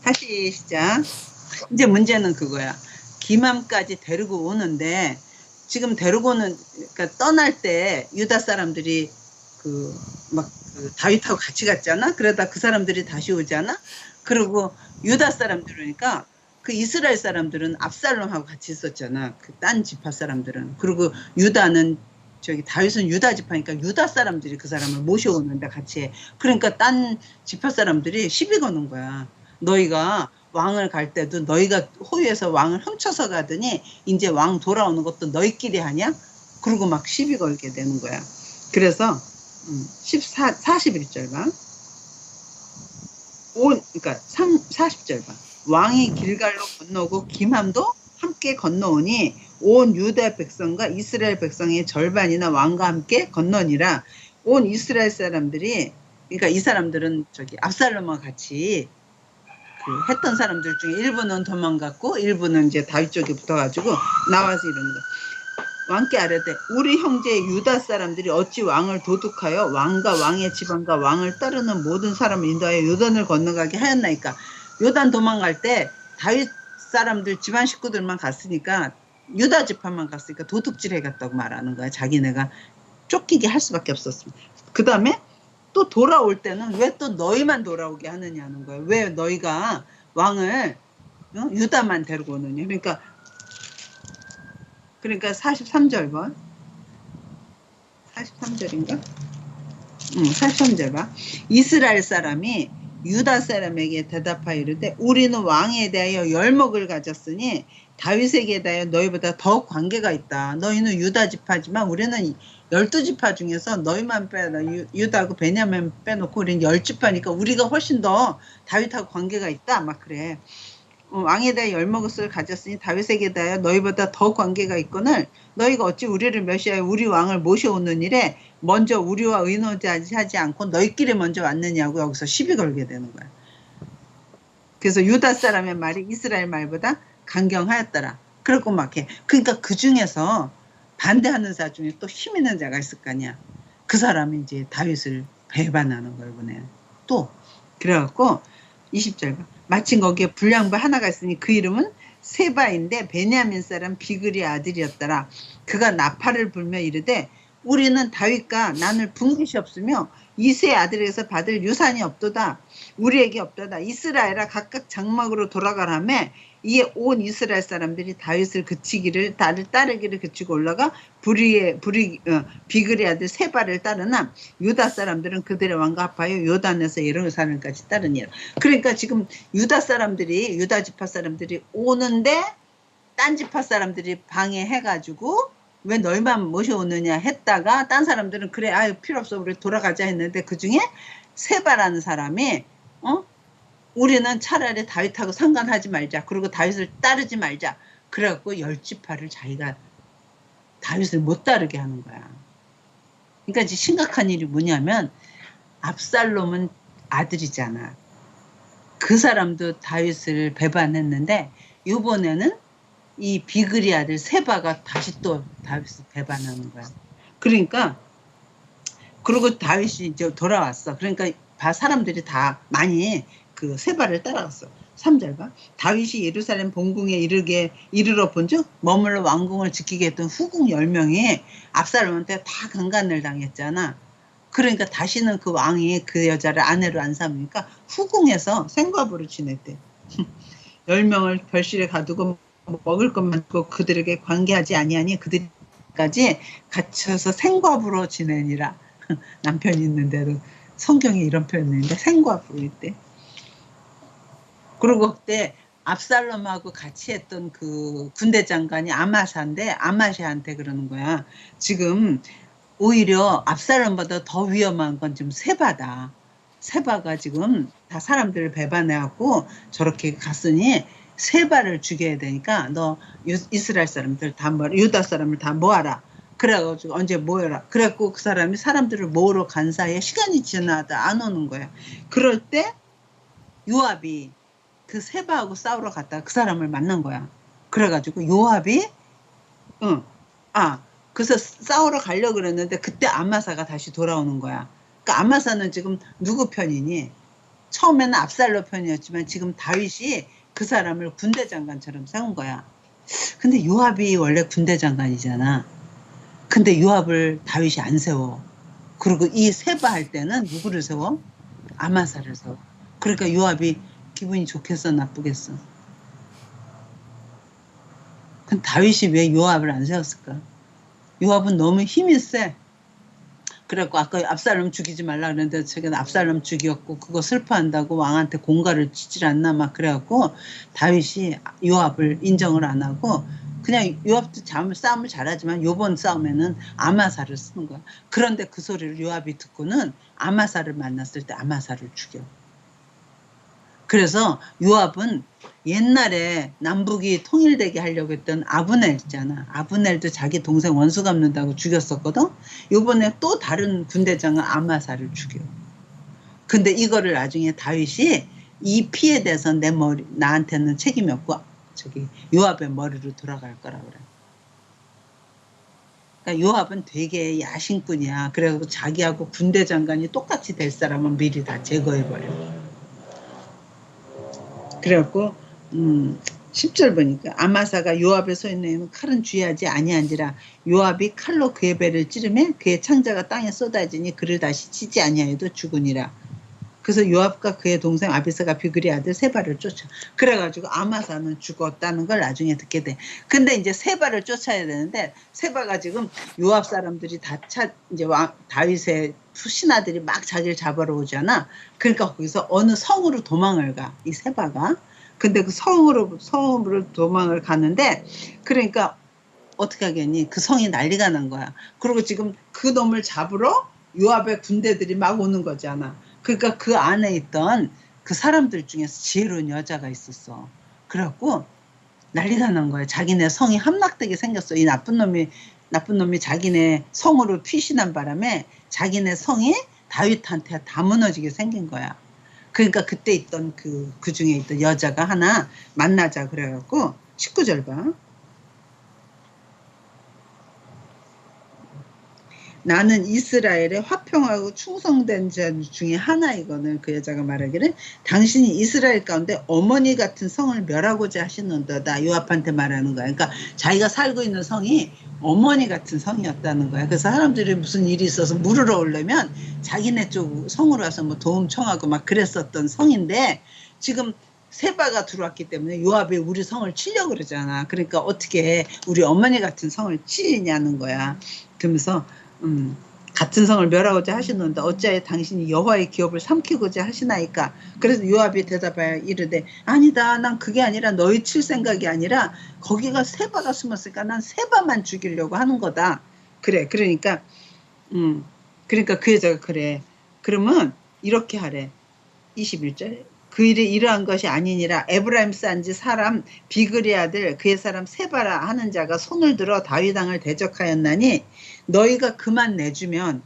다시 시작. 이제 문제는 그거야. 기맘까지 데리고 오는데 지금 데리고는 그러니까 떠날 때 유다 사람들이 그 다윗하고 같이 갔잖아. 그러다 그 사람들이 다시 오잖아. 그리고 유다 사람들이니까 그 이스라엘 사람들은 압살롬하고 같이 있었잖아. 그 딴 지파 사람들은. 그리고 유다는 저기 다윗은 유다 지파니까 유다 사람들이 그 사람을 모셔오는데 같이 해. 그러니까 딴 지파 사람들이 시비 거는 거야. 너희가 왕을 갈 때도 너희가 호위에서 왕을 훔쳐서 가더니 이제 왕 돌아오는 것도 너희끼리 하냐? 그러고 막 시비 걸게 되는 거야. 그래서 41절 봐. 그러니까 40절 봐. 왕이 길갈로 건너고 기맘도 함께 건너오니 온 유다 백성과 이스라엘 백성의 절반이나 왕과 함께 건너니라. 온 이스라엘 사람들이 그러니까 이 사람들은 저기 압살롬과 같이 그 했던 사람들 중에 일부는 도망갔고 일부는 이제 다윗 쪽에 붙어가지고 나와서 이러는 거야. 왕께 아뢰되 우리 형제 유다 사람들이 어찌 왕을 도둑하여 왕과 왕의 집안과 왕을 따르는 모든 사람을 인도하여 요단을 건너가게 하였나이까. 요단 도망갈 때 다윗 사람들 집안 식구들만 갔으니까 유다 집안만 갔으니까 도둑질 해갔다고 말하는 거야. 자기네가 쫓기게 할 수밖에 없었습니다. 그 다음에 또 돌아올 때는 왜 또 너희만 돌아오게 하느냐는 거야. 왜 너희가 왕을 유다만 데리고 오느냐. 그러니까 43절 봐. 43절인가? 43절 봐. 이스라엘 사람이 유다 사람에게 대답하여 이르되 우리는 왕에 대하여 열목을 가졌으니 다윗에게 대하여 너희보다 더 관계가 있다. 너희는 유다 지파지만 우리는 12지파 중에서 너희만 빼라. 유다하고 베냐민 빼놓고 우리는 10지파니까 우리가 훨씬 더 다윗하고 관계가 있다. 막 그래. 왕에 대하여 열목을 가졌으니 다윗에게 대하여 너희보다 더 관계가 있거늘 너희가 어찌 우리를 멸시하여 우리 왕을 모셔오는 일에 먼저 우리와 의논하지 않고 너희끼리 먼저 왔느냐고 여기서 시비 걸게 되는 거야. 그래서 유다 사람의 말이 이스라엘 말보다 강경하였더라. 그러고 막 해. 그러니까 그 중에서 반대하는 자 중에 또 힘 있는 자가 있을 거 아니야. 그 사람이 이제 다윗을 배반하는 걸 보내. 또 그래갖고 20절 봐. 마침 거기에 불량부 하나가 있으니 그 이름은 세바인데 베냐민 사람 비글의 아들이었더라. 그가 나팔을 불며 이르되 우리는 다윗과 나눌 분깃이 없으며 이새의 아들에게서 받을 유산이 없도다. 우리에게 없도다. 이스라엘아 각각 장막으로 돌아가라며 이에 온 이스라엘 사람들이 다윗을 그치기를 따르기를 그치고 올라가 비글의 아들 세바를 따르나 유다 사람들은 그들의 왕과 합하여 요단에서 예루살렘까지 따르니라. 그러니까 지금 유다 지파 사람들이 오는데 딴 지파 사람들이 방해해가지고 왜 너희만 모셔오느냐 했다가 딴 사람들은 그래 아유 필요 없어 우리 돌아가자 했는데 그중에 세바라는 사람이 우리는 차라리 다윗하고 상관하지 말자. 그리고 다윗을 따르지 말자. 그래갖고 10지파를 자기가 다윗을 못 따르게 하는 거야. 그러니까 이제 심각한 일이 뭐냐면 압살롬은 아들이잖아. 그 사람도 다윗을 배반했는데 이번에는 이 비글의 아들 세바가 다시 또 다윗을 배반하는 거야. 그러니까 그리고 다윗이 이제 돌아왔어. 그러니까 사람들이 다 많이 그 세바를 따라갔어. 3절 봐. 다윗이 예루살렘 본궁에 이르러 본즉 머물러 왕궁을 지키게 했던 후궁 10명이 압살롬한테 다 강간을 당했잖아. 그러니까 다시는 그 왕이 그 여자를 아내로 안 삼으니까 후궁에서 생과부로 지냈대. 10명을 별실에 가두고 먹을 것만 주고 그들에게 관계하지 아니하니 그들까지 갇혀서 생과부로 지내니라. 남편이 있는데도 성경에 이런 표현이 있는데 생과부로 있대. 그리고 그때 압살롬하고 같이 했던 그 군대 장관이 아마샤인데 아마샤한테 그러는 거야. 지금 오히려 압살롬보다 더 위험한 건 지금 세바다. 세바가 지금 다 사람들을 배반해갖고 저렇게 갔으니 세바를 죽여야 되니까 너 이스라엘 사람들 다 유다 사람을 다 모아라. 그래가지고 언제 모여라. 그래갖고 그 사람이 사람들을 모으러 간 사이에 시간이 지나다 안 오는 거야. 그럴 때 요압이 그 세바하고 싸우러 갔다가 그 사람을 만난 거야. 그래가지고 요압이 그래서 싸우러 가려고 그랬는데 그때 아마사가 다시 돌아오는 거야. 그러니까 아마사는 지금 누구 편이니? 처음에는 압살롬 편이었지만 지금 다윗이 그 사람을 군대 장관처럼 세운 거야. 근데 요압이 원래 군대 장관이잖아. 근데 요압을 다윗이 안 세워. 그리고 이 세바 할 때는 누구를 세워? 아마사를 세워. 그러니까 요압이 기분이 좋겠어, 나쁘겠어? 그럼 다윗이 왜 요압을 안 세웠을까? 요압은 너무 힘이 세. 그래갖고 아까 압살롬 죽이지 말라 그랬는데 저기 압살롬 죽였고 그거 슬퍼한다고 왕한테 공갈을 치질 않나 막 그래갖고 다윗이 요압을 인정을 안 하고 그냥 요압도 싸움을 잘하지만 요번 싸움에는 아마사를 쓰는 거야. 그런데 그 소리를 요압이 듣고는 아마사를 만났을 때 아마사를 죽여. 그래서 요압은 옛날에 남북이 통일되게 하려고 했던 아브넬 있잖아. 아브넬도 자기 동생 원수 갚는다고 죽였었거든. 요번에 또 다른 군대장은 아마사를 죽여. 근데 이거를 나중에 다윗이 이 피에 대해서 나한테는 책임이 없고 저기 요압의 머리로 돌아갈 거라 그래. 그러니까 요압은 되게 야심꾼이야. 그래서 자기하고 군대 장관이 똑같이 될 사람은 미리 다 제거해버려. 그래갖고 10절 보니까 아마사가 요압의 소인에는 칼은 주의하지 아니한지라 요압이 칼로 그의 배를 찌르매 그의 창자가 땅에 쏟아지니 그를 다시 치지 아니하여도 죽으니라. 그래서 요압과 그의 동생 아비사가 비그리 아들 세바를 쫓아. 그래가지고 아마사는 죽었다는 걸 나중에 듣게 돼. 근데 이제 세바를 쫓아야 되는데 세바가 지금 요압 사람들이 이제 다윗의 신하들이 막 자기를 잡으러 오잖아. 그러니까 거기서 어느 성으로 도망을 가. 이 세바가. 근데 그 성으로 도망을 가는데 그러니까 어떻게 하겠니? 그 성이 난리가 난 거야. 그리고 지금 그 놈을 잡으러 요압의 군대들이 막 오는 거잖아. 그러니까 그 안에 있던 그 사람들 중에서 지혜로운 여자가 있었어. 그래갖고 난리가 난 거야. 자기네 성이 함락되게 생겼어. 이 나쁜 놈이 자기네 성으로 피신한 바람에 자기네 성이 다윗한테 다 무너지게 생긴 거야. 그러니까 그때 있던 그 중에 있던 여자가 하나 만나자 그래갖고 19절 봐. 나는 이스라엘의 화평하고 충성된 자 중에 하나이거늘. 그 여자가 말하기를 당신이 이스라엘 가운데 어머니 같은 성을 멸하고자 하시는도다. 요압한테 말하는 거야. 그러니까 자기가 살고 있는 성이 어머니 같은 성이었다는 거야. 그래서 사람들이 무슨 일이 있어서 물으러 오려면 자기네 쪽 성으로 와서 뭐 도움 청하고 막 그랬었던 성인데 지금 세바가 들어왔기 때문에 요압이 우리 성을 치려고 그러잖아. 그러니까 어떻게 우리 어머니 같은 성을 치냐는 거야. 그러면서 같은 성을 멸하고자 하시는데 어찌하여 당신이 여호와의 기업을 삼키고자 하시나이까. 그래서 요압이 대답하여 이르되 아니다, 난 그게 아니라 너희 칠 생각이 아니라 거기가 세바가 숨었으니까 난 세바만 죽이려고 하는 거다. 그래. 그러니까 그 여자가 그래. 그러면 이렇게 하래. 21절 그 일이 이러한 것이 아니니라. 에브라임 산지 사람 비그리 아들 그의 사람 세바라 하는 자가 손을 들어 다윗 왕을 대적하였나니 너희가 그만 내주면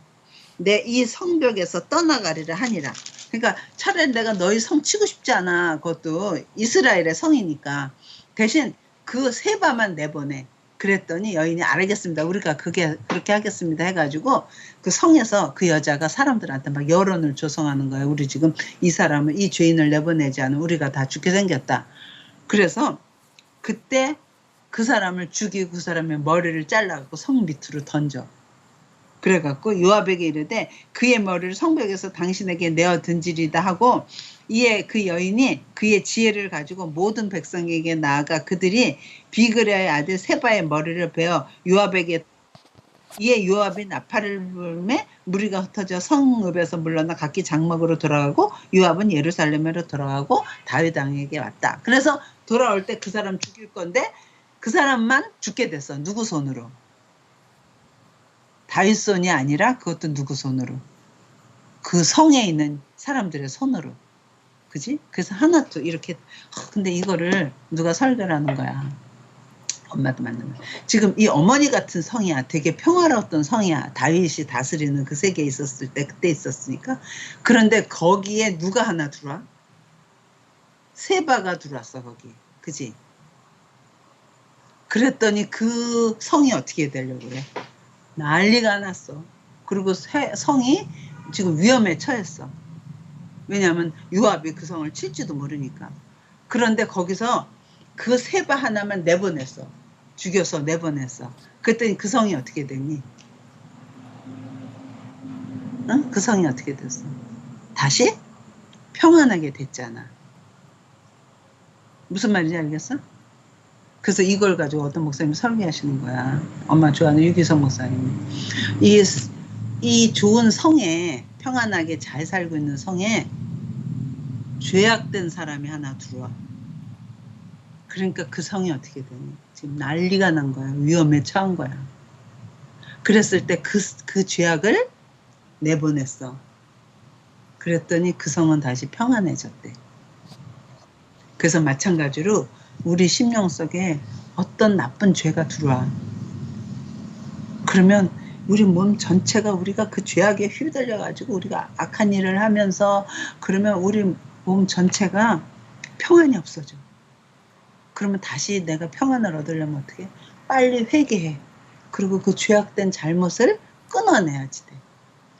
내 이 성벽에서 떠나가리라 하니라. 그러니까 차라리 내가 너희 성 치고 싶지 않아. 그것도 이스라엘의 성이니까. 대신 그 세바만 내보내. 그랬더니 여인이 알겠습니다. 우리가 그렇게 하겠습니다 해가지고 그 성에서 그 여자가 사람들한테 막 여론을 조성하는 거예요. 우리 지금 이 죄인을 내보내지 않으면 우리가 다 죽게 생겼다. 그래서 그때 그 사람을 죽이고 그 사람의 머리를 잘라갖고 성 밑으로 던져. 그래갖고 요압에게 이르되 그의 머리를 성벽에서 당신에게 내어 던지리다 하고 이에 그 여인이 그의 지혜를 가지고 모든 백성에게 나아가 그들이 비그레의 아들 세바의 머리를 베어 요압에게 이에 요압이 나팔을 불매 무리가 흩어져 성읍에서 물러나 각기 장막으로 돌아가고 요압은 예루살렘으로 돌아가고 다윗 왕에게 왔다. 그래서 돌아올 때 그 사람 죽일 건데 그 사람만 죽게 됐어. 누구 손으로? 다윗 손이 아니라 그것도 누구 손으로? 그 성에 있는 사람들의 손으로. 그지? 그래서 하나도 이렇게 근데 이거를 누가 설계를 하는 거야. 엄마도 만나면. 지금 이 어머니 같은 성이야. 되게 평화로웠던 성이야. 다윗이 다스리는 그 세계에 있었을 때 그때 있었으니까. 그런데 거기에 누가 하나 들어와? 세바가 들어왔어 거기. 그지? 그랬더니 그 성이 어떻게 되려고 그래? 난리가 났어. 그리고 성이 지금 위험에 처했어. 왜냐하면 요압이 그 성을 칠지도 모르니까. 그런데 거기서 그 세바 하나만 내보냈어. 죽여서 내보냈어. 그랬더니 그 성이 어떻게 됐니? 응? 그 성이 어떻게 됐어? 다시 평안하게 됐잖아. 무슨 말인지 알겠어? 그래서 이걸 가지고 어떤 목사님이 설계하시는 거야. 엄마 좋아하는 유기성 목사님이. 이 좋은 성에, 평안하게 잘 살고 있는 성에 죄악된 사람이 하나 들어와. 그러니까 그 성이 어떻게 되니? 지금 난리가 난 거야. 위험에 처한 거야. 그랬을 때 그 죄악을 내보냈어. 그랬더니 그 성은 다시 평안해졌대. 그래서 마찬가지로 우리 심령 속에 어떤 나쁜 죄가 들어와. 그러면 우리 몸 전체가 우리가 그 죄악에 휘둘려가지고 우리가 악한 일을 하면서 그러면 우리 몸 전체가 평안이 없어져. 그러면 다시 내가 평안을 얻으려면 어떻게? 빨리 회개해. 그리고 그 죄악된 잘못을 끊어내야지 돼.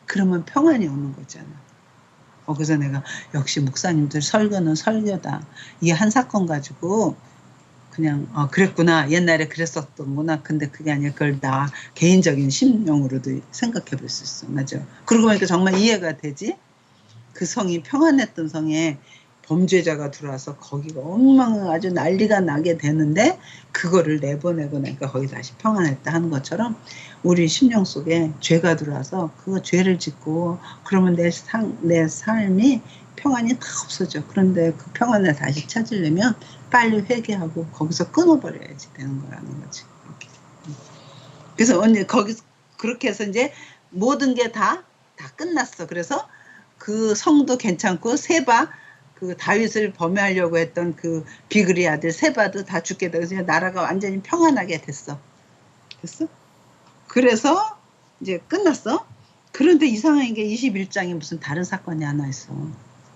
그러면 평안이 오는 거잖아. 그래서 내가 역시 목사님들 설교는 설교다. 이 한 사건 가지고 그냥 그랬구나. 옛날에 그랬었던구나. 근데 그게 아니라 그걸 나 개인적인 심령으로도 생각해 볼 수 있어. 맞아. 그러고 보니까 정말 이해가 되지? 그 성이 평안했던 성에 범죄자가 들어와서 거기가 엉망 아주 난리가 나게 되는데 그거를 내보내고 나니까 거기 다시 평안했다 하는 것처럼 우리 심령 속에 죄가 들어와서 그 죄를 짓고 그러면 내 삶이 평안이 다 없어져. 그런데 그 평안을 다시 찾으려면 빨리 회개하고 거기서 끊어버려야지 되는 거라는 거지. 이렇게. 그래서 언니 거기서 그렇게 해서 이제 모든 게 다 끝났어. 그래서 그 성도 괜찮고 세바 그 다윗을 범해하려고 했던 그 비그리 아들 세바도 다 죽게 되고 나라가 완전히 평안하게 됐어. 됐어? 그래서 이제 끝났어. 그런데 이상한 게 21장에 무슨 다른 사건이 하나 있어.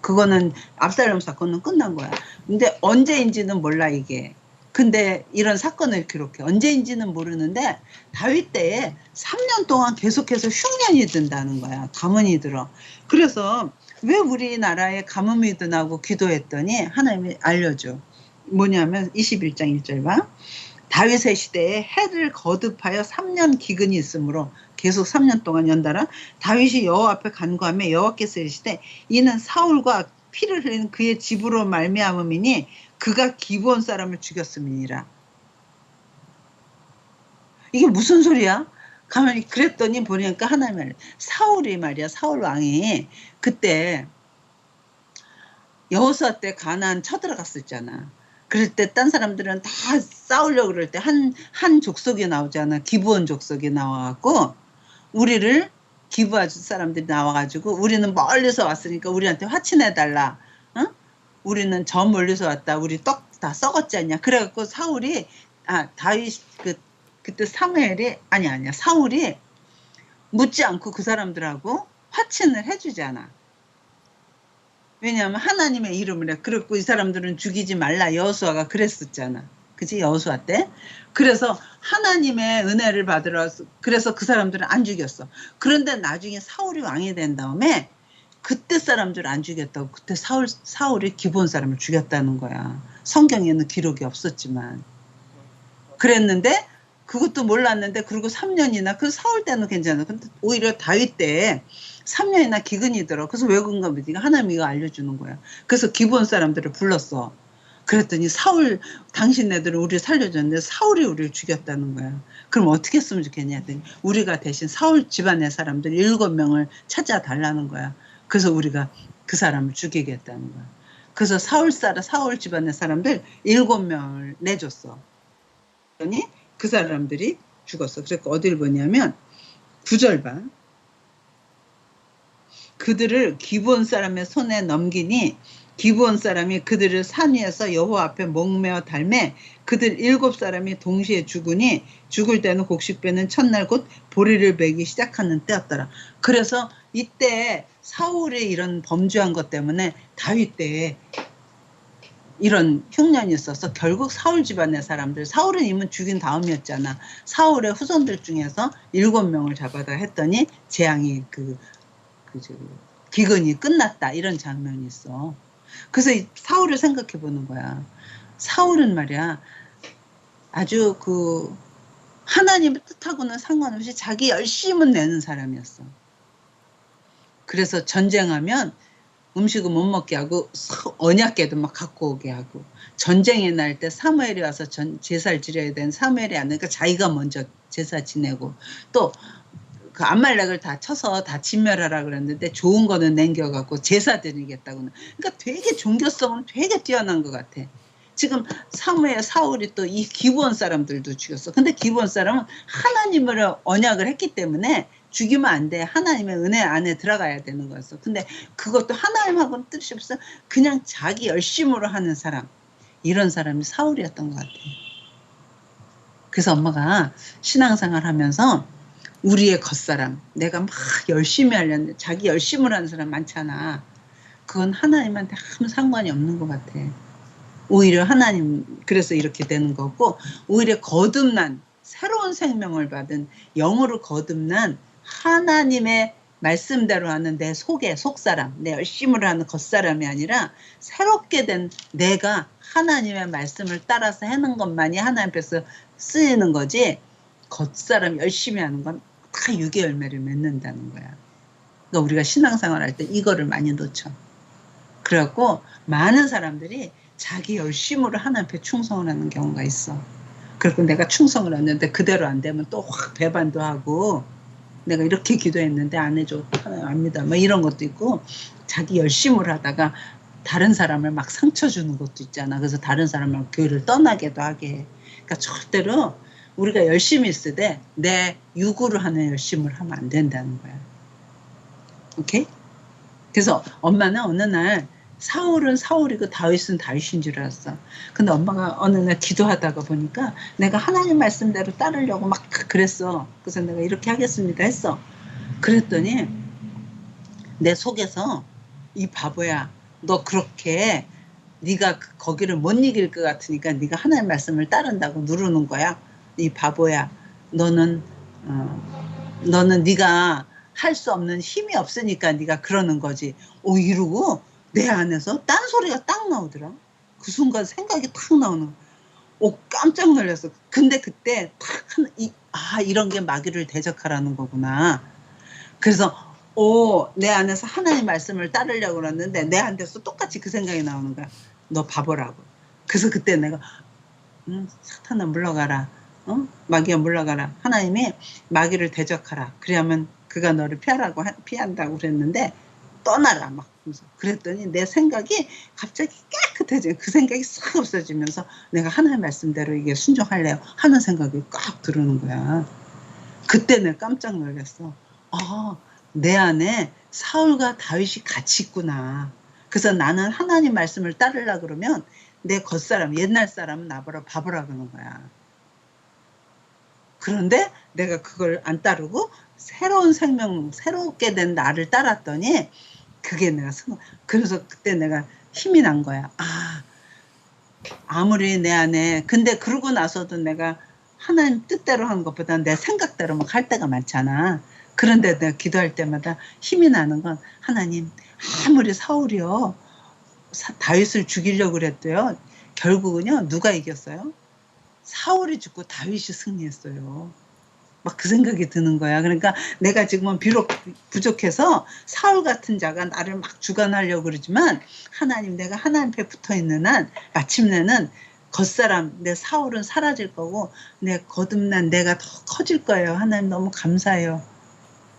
그거는 압살롬 사건은 끝난 거야. 근데 언제인지는 몰라 이게. 근데 이런 사건을 기록해. 언제인지는 모르는데 다윗 때에 3년 동안 계속해서 흉년이 든다는 거야. 가뭄이 들어. 그래서 왜 우리나라에 가뭄이 드나고 기도했더니 하나님이 알려줘. 뭐냐면 21장 1절 봐. 다윗의 시대에 해를 거듭하여 3년 기근이 있으므로 계속 3년 동안 연달아 다윗이 여호와 앞에 간구하며 여호와께서 이르시되 이는 사울과 피를 흘리는 그의 집으로 말미암음이니 그가 기브온 사람을 죽였음이니라. 이게 무슨 소리야? 가만히 그랬더니 보니까 하나님 사울이 말이야. 사울 왕이 그때 여호수아 때 가나안 쳐들어갔었잖아. 그럴 때 딴 사람들은 다 싸우려고 그럴 때 한 족속이 나오잖아. 기브온 족속이 나와갖고 우리를 기브아 사람들이 나와가지고 우리는 멀리서 왔으니까 우리한테 화친해달라. 응? 우리는 저 멀리서 왔다. 우리 떡 다 썩었지 않냐. 그래갖고 사울이 다윗 그때 사울이 묻지 않고 그 사람들하고 화친을 해주잖아. 왜냐하면 하나님의 이름을 해. 그랬고 이 사람들은 죽이지 말라. 여호수아가 그랬었잖아. 그치? 여호수아 때. 그래서 하나님의 은혜를 받으러 그래서 그 사람들은 안 죽였어. 그런데 나중에 사울이 왕이 된 다음에 그때 사람들을 안 죽였다고. 그때 사울이 기브온 사람을 죽였다는 거야. 성경에는 기록이 없었지만. 그랬는데 그것도 몰랐는데 그리고 3년이나 그 사울 때는 괜찮아. 근데 오히려 다윗 때 3년이나 기근이 들어. 그래서 왜 그런가 보니까 하나님이 이거 알려주는 거야. 그래서 기브온 사람들을 불렀어. 그랬더니 사울 당신네들은 우리를 살려줬는데 사울이 우리를 죽였다는 거야. 그럼 어떻게 했으면 좋겠냐 했더니 우리가 대신 사울 집안의 사람들 7명을 찾아달라는 거야. 그래서 우리가 그 사람을 죽이겠다는 거야. 그래서 사울 집안의 사람들 7명을 내줬어. 그랬더니 그 사람들이 죽었어. 그래서 어딜 보냐면 9절 봐. 그들을 기브온 사람의 손에 넘기니 기브온 사람이 그들을 산 위에서 여호와 앞에 목매어 달매 그들 7사람이 동시에 죽으니 죽을 때는 곡식배는 첫날 곧 보리를 베기 시작하는 때였더라. 그래서 이때 사울이 이런 범죄한 것 때문에 다윗 때에 이런 흉년이 있어서 결국 사울 집안의 사람들, 사울은 이미 죽인 다음이었잖아. 사울의 후손들 중에서 7명을 잡아다 했더니 재앙이 기근이 끝났다 이런 장면이 있어. 그래서 이 사울을 생각해 보는 거야. 사울은 말이야 아주 그 하나님의 뜻하고는 상관없이 자기 열심을 내는 사람이었어. 그래서 전쟁하면 음식을 못 먹게 하고 언약궤도 막 갖고 오게 하고, 전쟁이 날 때 사무엘이 와서 제사를 지려야 되는 사무엘이 안 되니까 자기가 먼저 제사 지내고, 또 그 암말렉을 다 쳐서 다 진멸하라 그랬는데 좋은 거는 남겨갖고 제사 드리겠다고는. 그러니까 되게 종교성은 되게 뛰어난 것 같아. 지금 사울이 또 이 기브온 사람들도 죽였어. 근데 기브온 사람은 하나님을 언약을 했기 때문에 죽이면 안 돼. 하나님의 은혜 안에 들어가야 되는 거였어. 근데 그것도 하나님하고는 뜻이 없어. 그냥 자기 열심으로 하는 사람. 이런 사람이 사울이었던 것 같아. 그래서 엄마가 신앙생활 하면서 우리의 겉사람, 내가 막 열심히 하려는데 자기 열심으로 하는 사람 많잖아. 그건 하나님한테 아무 상관이 없는 것 같아. 오히려 하나님, 그래서 이렇게 되는 거고, 오히려 거듭난 새로운 생명을 받은 영으로 거듭난 하나님의 말씀대로 하는 내 속사람, 내 열심으로 하는 겉사람이 아니라 새롭게 된 내가 하나님의 말씀을 따라서 하는 것만이 하나님 앞에서 쓰이는 거지, 겉사람 열심히 하는 건 다 유괴 열매를 맺는다는 거야. 그러니까 우리가 신앙생활 할 때 이거를 많이 놓쳐. 그래갖고 많은 사람들이 자기 열심으로 하나님 앞에 충성을 하는 경우가 있어. 그리고 내가 충성을 했는데 그대로 안 되면 또 확 배반도 하고, 내가 이렇게 기도했는데 안 해줘, 하나님 압니다, 뭐 이런 것도 있고, 자기 열심을 하다가 다른 사람을 막 상처 주는 것도 있잖아. 그래서 다른 사람을 교회를 떠나게도 하게 해. 그러니까 절대로 우리가 열심히 있을 때 내 육으로 하는 열심을 하면 안 된다는 거야. 오케이? 그래서 엄마는 어느 날 사울은 사울이고 다윗은 다윗인 줄 알았어. 근데 엄마가 어느 날 기도하다가 보니까 내가 하나님 말씀대로 따르려고 막 그랬어. 그래서 내가 이렇게 하겠습니다 했어. 그랬더니 내 속에서 이 바보야, 너 그렇게 네가 거기를 못 이길 것 같으니까 네가 하나님 말씀을 따른다고 누르는 거야. 이 바보야, 너는 네가 할 수 없는 힘이 없으니까 네가 그러는 거지. 이러고 내 안에서 딴소리가 딱 나오더라. 그 순간 생각이 탁 나오는 거야. 깜짝 놀랐어. 근데 그때 탁 이런 게 마귀를 대적하라는 거구나. 그래서 내 안에서 하나님 말씀을 따르려고 그랬는데 내 안에서 똑같이 그 생각이 나오는 거야. 너 바보라고. 그래서 그때 내가 사탄아 물러가라. 마귀야 물러가라. 하나님이 마귀를 대적하라. 그러면 그가 너를 피한다고 그랬는데 떠나라 막. 그랬더니 내 생각이 갑자기 깨끗해져. 그 생각이 싹 없어지면서 내가 하나님 말씀대로 이게 순종할래요 하는 생각이 꽉 들어오는 거야. 그때 내가 깜짝 놀랐어. 내 안에 사울과 다윗이 같이 있구나. 그래서 나는 하나님 말씀을 따르려고 그러면 내 겉사람, 옛날 사람은 나보라 바보라 그러는 거야. 그런데 내가 그걸 안 따르고 새로운 생명, 새롭게 된 나를 따랐더니 그게 내가 그래서 그때 내가 힘이 난 거야. 아무리 내 안에, 근데 그러고 나서도 내가 하나님 뜻대로 하는 것보다 내 생각대로 막 할 때가 많잖아. 그런데 내가 기도할 때마다 힘이 나는 건, 하나님, 아무리 사울이요 다윗을 죽이려고 그랬대요. 결국은요 누가 이겼어요? 사울이 죽고 다윗이 승리했어요. 막 그 생각이 드는 거야. 그러니까 내가 지금은 비록 부족해서 사울 같은 자가 나를 막 주관하려고 그러지만, 하나님, 내가 하나님 앞에 붙어있는 한 마침내는 겉사람, 내 사울은 사라질 거고 내 거듭난 내가 더 커질 거예요. 하나님 너무 감사해요.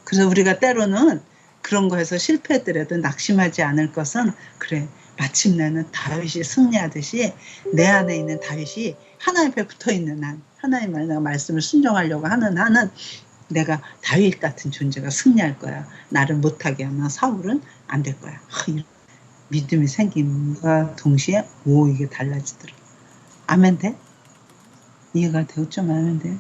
그래서 우리가 때로는 그런 거에서 실패했더라도 낙심하지 않을 것은, 그래, 마침내는 다윗이 승리하듯이 내 안에 있는 다윗이 하나님 앞에 붙어있는 한, 하나님의 말씀을 순종하려고 하는 한은 내가 다윗 같은 존재가 승리할 거야. 나를 못하게 하면 사울은 안 될 거야. 믿음이 생김과 동시에 이게 달라지더라. 아멘 돼? 이해가 되고 좀 아멘 돼?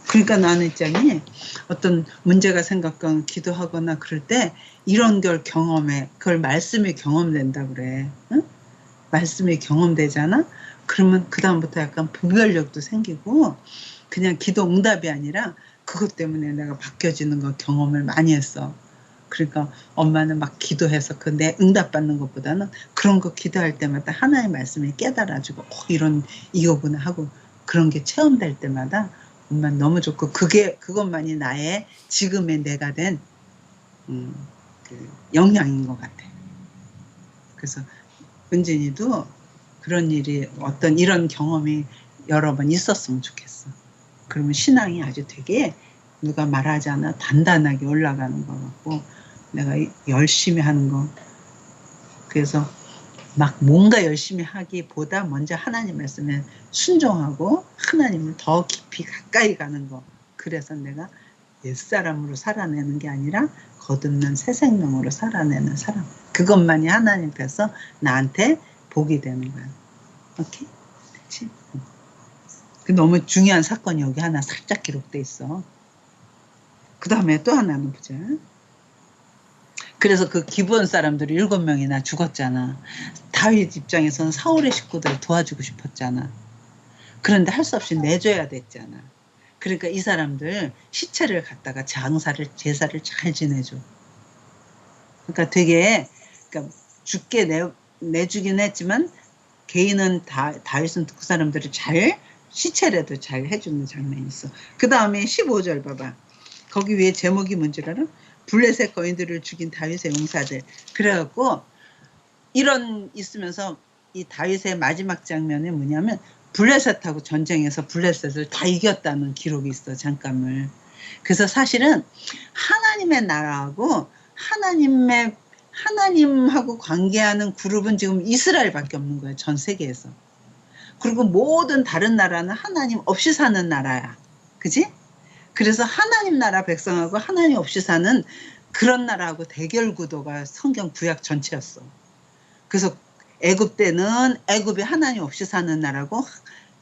그러니까 나는 있잖니, 어떤 문제가 생각하거나 기도하거나 그럴 때 이런 걸 경험해. 그걸 말씀이 경험된다 그래. 응? 말씀이 경험되잖아? 그러면 그 다음부터 약간 분별력도 생기고, 그냥 기도 응답이 아니라 그것 때문에 내가 바뀌어지는 거 경험을 많이 했어. 그러니까 엄마는 막 기도해서 그 내 응답받는 것보다는 그런 거 기도할 때마다 하나님의 말씀을 깨달아주고 이런 이거구나 하고 그런 게 체험될 때마다 엄마는 너무 좋고 그것만이 나의 지금의 내가 된 그 영향인 것 같아. 그래서 은진이도 그런 일이 어떤 이런 경험이 여러 번 있었으면 좋겠어. 그러면 신앙이 아주 되게 누가 말하지 않아 단단하게 올라가는 것 같고 내가 열심히 하는 거 그래서 막 뭔가 열심히 하기보다 먼저 하나님 말씀에 순종하고 하나님을 더 깊이 가까이 가는 거 그래서 내가 옛사람으로 살아내는 게 아니라 거듭난 새 생명으로 살아내는 사람 그것만이 하나님께서 나한테 복이 되는 거야. 오케이? 그치? 그 너무 중요한 사건이 여기 하나 살짝 기록돼 있어. 그 다음에 또 하나는 보자. 그래서 그 기브온 사람들이 7명이나 죽었잖아. 다윗 입장에서는 사울의 식구들을 도와주고 싶었잖아. 그런데 할 수 없이 내줘야 됐잖아. 그러니까 이 사람들 시체를 갖다가 제사를 잘 지내줘. 그러니까 되게 그러니까 죽게 내주긴 했지만 개인은 다윗은 그 사람들을 잘 시체라도 잘 해주는 장면이 있어. 그 다음에 15절 봐봐. 거기 위에 제목이 뭔지 알아? 블레셋 거인들을 죽인 다윗의 용사들. 그래갖고 이런 있으면서 이 다윗의 마지막 장면이 뭐냐면 블레셋하고 전쟁에서 블레셋을 다 이겼다는 기록이 있어. 잠깐을. 그래서 사실은 하나님의 나라하고 하나님하고 관계하는 그룹은 지금 이스라엘밖에 없는 거예요. 전 세계에서. 그리고 모든 다른 나라는 하나님 없이 사는 나라야. 그지? 그래서 하나님 나라 백성하고 하나님 없이 사는 그런 나라하고 대결 구도가 성경 구약 전체였어. 그래서 애굽 때는 애굽이 하나님 없이 사는 나라고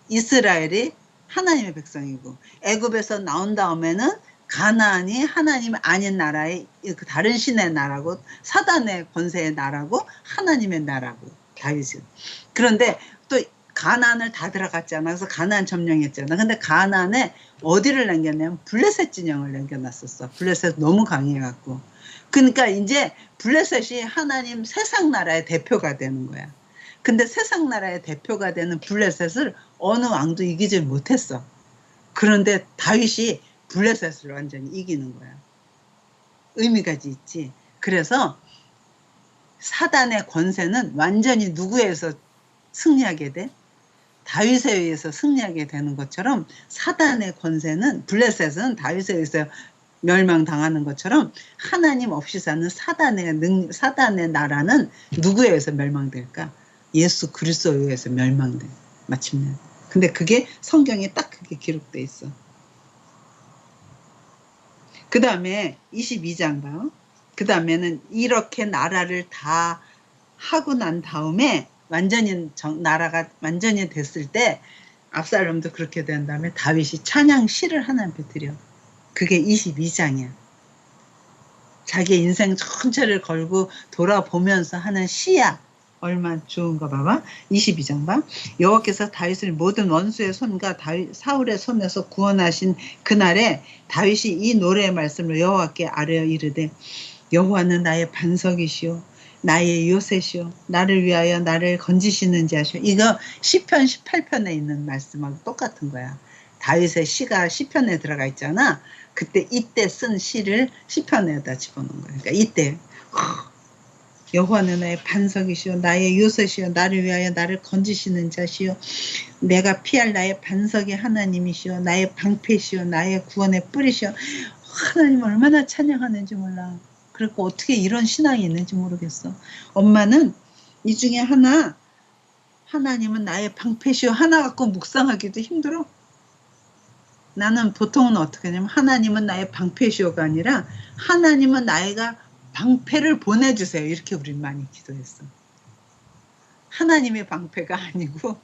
이스라엘이 하나님의 백성이고 애굽에서 나온 다음에는 가나안이 하나님 아닌 나라의 다른 신의 나라고 사단의 권세의 나라고 하나님의 나라고 다윗은. 그런데 또 가나안을 다 들어갔잖아. 그래서 가나안 점령했잖아. 근데 가나안에 어디를 남겼냐면 블레셋 진영을 남겨놨었어. 블레셋 너무 강해갖고. 그러니까 이제 블레셋이 하나님 세상 나라의 대표가 되는 거야. 근데 세상 나라의 대표가 되는 블레셋을 어느 왕도 이기지 못했어. 그런데 다윗이 블레셋을 완전히 이기는 거야. 의미가 있지. 그래서 사단의 권세는 완전히 누구에서 승리하게 돼? 다윗에 의해서 승리하게 되는 것처럼 사단의 권세는 블레셋은 다윗에 의해서 멸망당하는 것처럼 하나님 없이 사는 사단의 나라는 누구에 의해서 멸망될까? 예수 그리스도에 의해서 멸망돼. 마침내. 근데 그게 성경에 딱 그게 기록돼 있어. 그 다음에 22장 봐. 그 다음에는 이렇게 나라를 다 하고 난 다음에 나라가 완전히 됐을 때 압살롬도 그렇게 된 다음에 다윗이 찬양 시를 하나님께 드려. 그게 22장이야. 자기 인생 전체를 걸고 돌아보면서 하는 시야. 얼마나 좋은가 봐봐. 22장 봐. 여호와께서 다윗을 모든 원수의 손과 사울의 손에서 구원하신 그날에 다윗이 이 노래의 말씀을 여호와께 아뢰어 이르되 여호와는 나의 반석이시오 나의 요새시오 나를 위하여 나를 건지시는 자시오. 이거 시편 18편에 있는 말씀하고 똑같은 거야. 다윗의 시가 시편에 들어가 있잖아. 이때 쓴 시를 시편에다 집어넣은 거야. 그러니까 이때 여호와는 나의 반석이시오 나의 요새시오 나를 위하여 나를 건지시는 자시오 내가 피할 나의 반석이 하나님이시오 나의 방패시오 나의 구원의 뿌리시오. 하나님 얼마나 찬양하는지 몰라. 그리고 어떻게 이런 신앙이 있는지 모르겠어. 엄마는 이 중에 하나님은 나의 방패시오 하나 갖고 묵상하기도 힘들어. 나는 보통은 어떻게 하냐면 하나님은 나의 방패시오가 아니라 하나님은 나이가 방패를 보내주세요. 이렇게 우리 많이 기도했어. 하나님의 방패가 아니고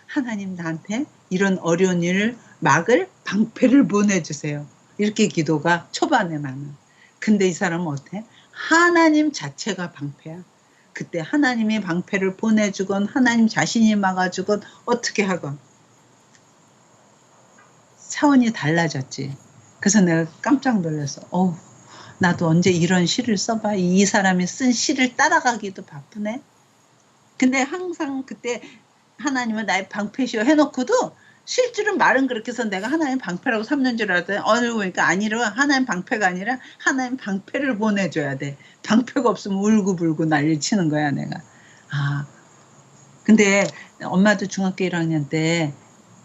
하나님 나한테 이런 어려운 일을 막을 방패를 보내주세요. 이렇게 기도가 초반에 많아. 근데 이 사람은 어때? 하나님 자체가 방패야. 그때 하나님의 방패를 보내주건 하나님 자신이 막아주건 어떻게 하건 차원이 달라졌지. 그래서 내가 깜짝 놀랐어. 나도 언제 이런 시를 써봐. 이 사람이 쓴 시를 따라가기도 바쁘네. 근데 항상 그때 하나님은 나의 방패시여 해놓고도 실제로 말은 그렇게 해서 내가 하나님 방패라고 삼는 줄 알았더니 어느 보니까 아니라 하나님 방패가 아니라 하나님 방패를 보내줘야 돼. 방패가 없으면 울고불고 난리 치는 거야 내가. 아 근데 엄마도 중학교 1학년 때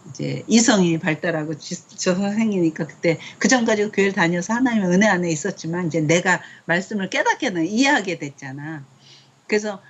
이제 이성이 발달하고 저선생이니까 그때 그 전까지 교회를 다녀서 하나님의 은혜 안에 있었지만 이제 내가 말씀을 깨닫게 이해하게 됐잖아. 그래서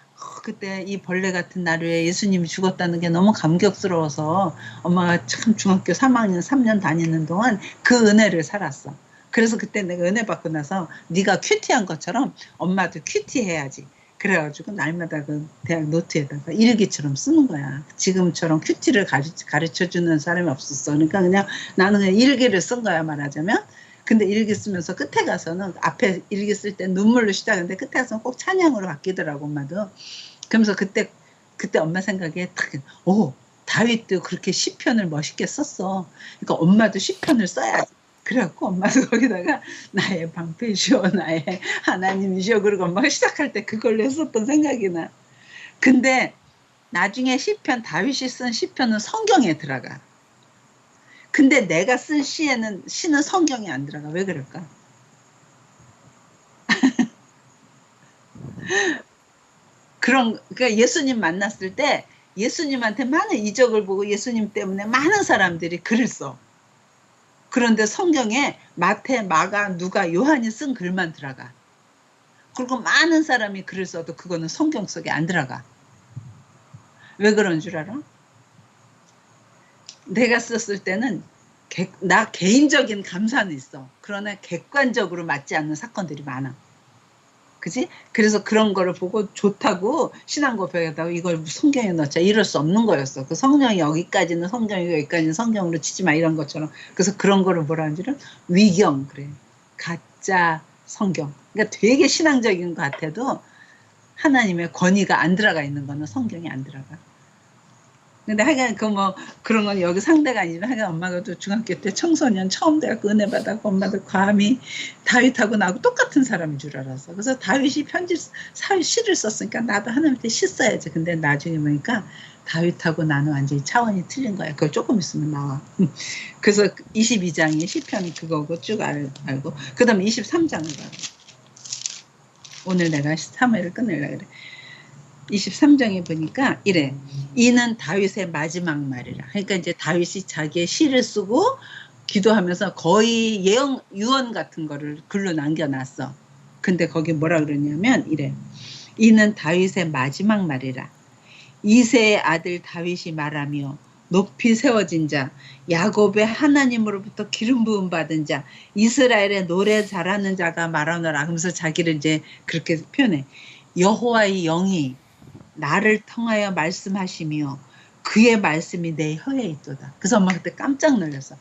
그때 이 벌레 같은 나루에 예수님이 죽었다는 게 너무 감격스러워서 엄마가 참 중학교 3학년 3년 다니는 동안 그 은혜를 살았어. 그래서 그때 내가 은혜 받고 나서 네가 큐티한 것처럼 엄마도 큐티해야지. 그래가지고 날마다 그 대학 노트에다가 일기처럼 쓰는 거야. 지금처럼 큐티를 가르쳐주는 사람이 없었어. 그러니까 그냥 나는 그냥 일기를 쓴 거야 말하자면. 근데 일기 쓰면서 끝에 가서는 앞에 일기 쓸 때 눈물로 시작하는데 끝에 가서는 꼭 찬양으로 바뀌더라고 엄마도. 그러면서 그때 엄마 생각에 딱 다윗도 그렇게 시편을 멋있게 썼어. 그러니까 엄마도 시편을 써야지. 그래갖고 엄마도 거기다가 나의 방패시오 나의 하나님이시오 그러고 엄마가 시작할 때 그걸로 했었던 생각이 나. 근데 나중에 시편 다윗이 쓴 시편은 성경에 들어가. 근데 내가 쓴 시는 성경에 안 들어가. 왜 그럴까? 그러니까 예수님 만났을 때 예수님한테 많은 이적을 보고 예수님 때문에 많은 사람들이 글을 써. 그런데 성경에 마태, 마가, 누가, 요한이 쓴 글만 들어가. 그리고 많은 사람이 글을 써도 그거는 성경 속에 안 들어가. 왜 그런 줄 알아? 내가 썼을 때는 나 개인적인 감사는 있어. 그러나 객관적으로 맞지 않는 사건들이 많아. 그지? 그래서 그런 거를 보고 좋다고 신앙고백에다가 이걸 성경에 넣자 이럴 수 없는 거였어. 그 성경이 여기까지는 성경이고 여기까지는 성경으로 치지 마 이런 것처럼. 그래서 그런 거를 뭐라 하는지는 위경 그래. 가짜 성경. 그러니까 되게 신앙적인 것 같아도 하나님의 권위가 안 들어가 있는 거는 성경에 안 들어가. 근데 하여간 그런 건 여기 상대가 아니지만 하여간 엄마가 또 중학교 때 청소년 처음 돼갖고 은혜 받았고 엄마도 감히 다윗하고 나하고 똑같은 사람인 줄 알았어. 그래서 다윗이 시를 썼으니까 나도 하나님한테 시 써야지. 근데 나중에 보니까 다윗하고 나는 완전히 차원이 틀린 거야. 그걸 조금 있으면 나와. 그래서 22장이 시편이 그거고 쭉 알고 그 다음에 23장을 봐. 오늘 내가 3회를 끝내려고 그래. 23장에 보니까 이래. 이는 다윗의 마지막 말이라. 그러니까 이제 다윗이 자기의 시를 쓰고 기도하면서 거의 유언 같은 거를 글로 남겨놨어. 근데 거기 뭐라 그러냐면 이래. 이는 다윗의 마지막 말이라. 이새의 아들 다윗이 말하며 높이 세워진 자, 야곱의 하나님으로부터 기름 부음 받은 자, 이스라엘의 노래 잘하는 자가 말하노라 하면서 자기를 이제 그렇게 표현해. 여호와의 영이 나를 통하여 말씀하시며 그의 말씀이 내 혀에 있도다. 그래서 엄마 그때 깜짝 놀랐어.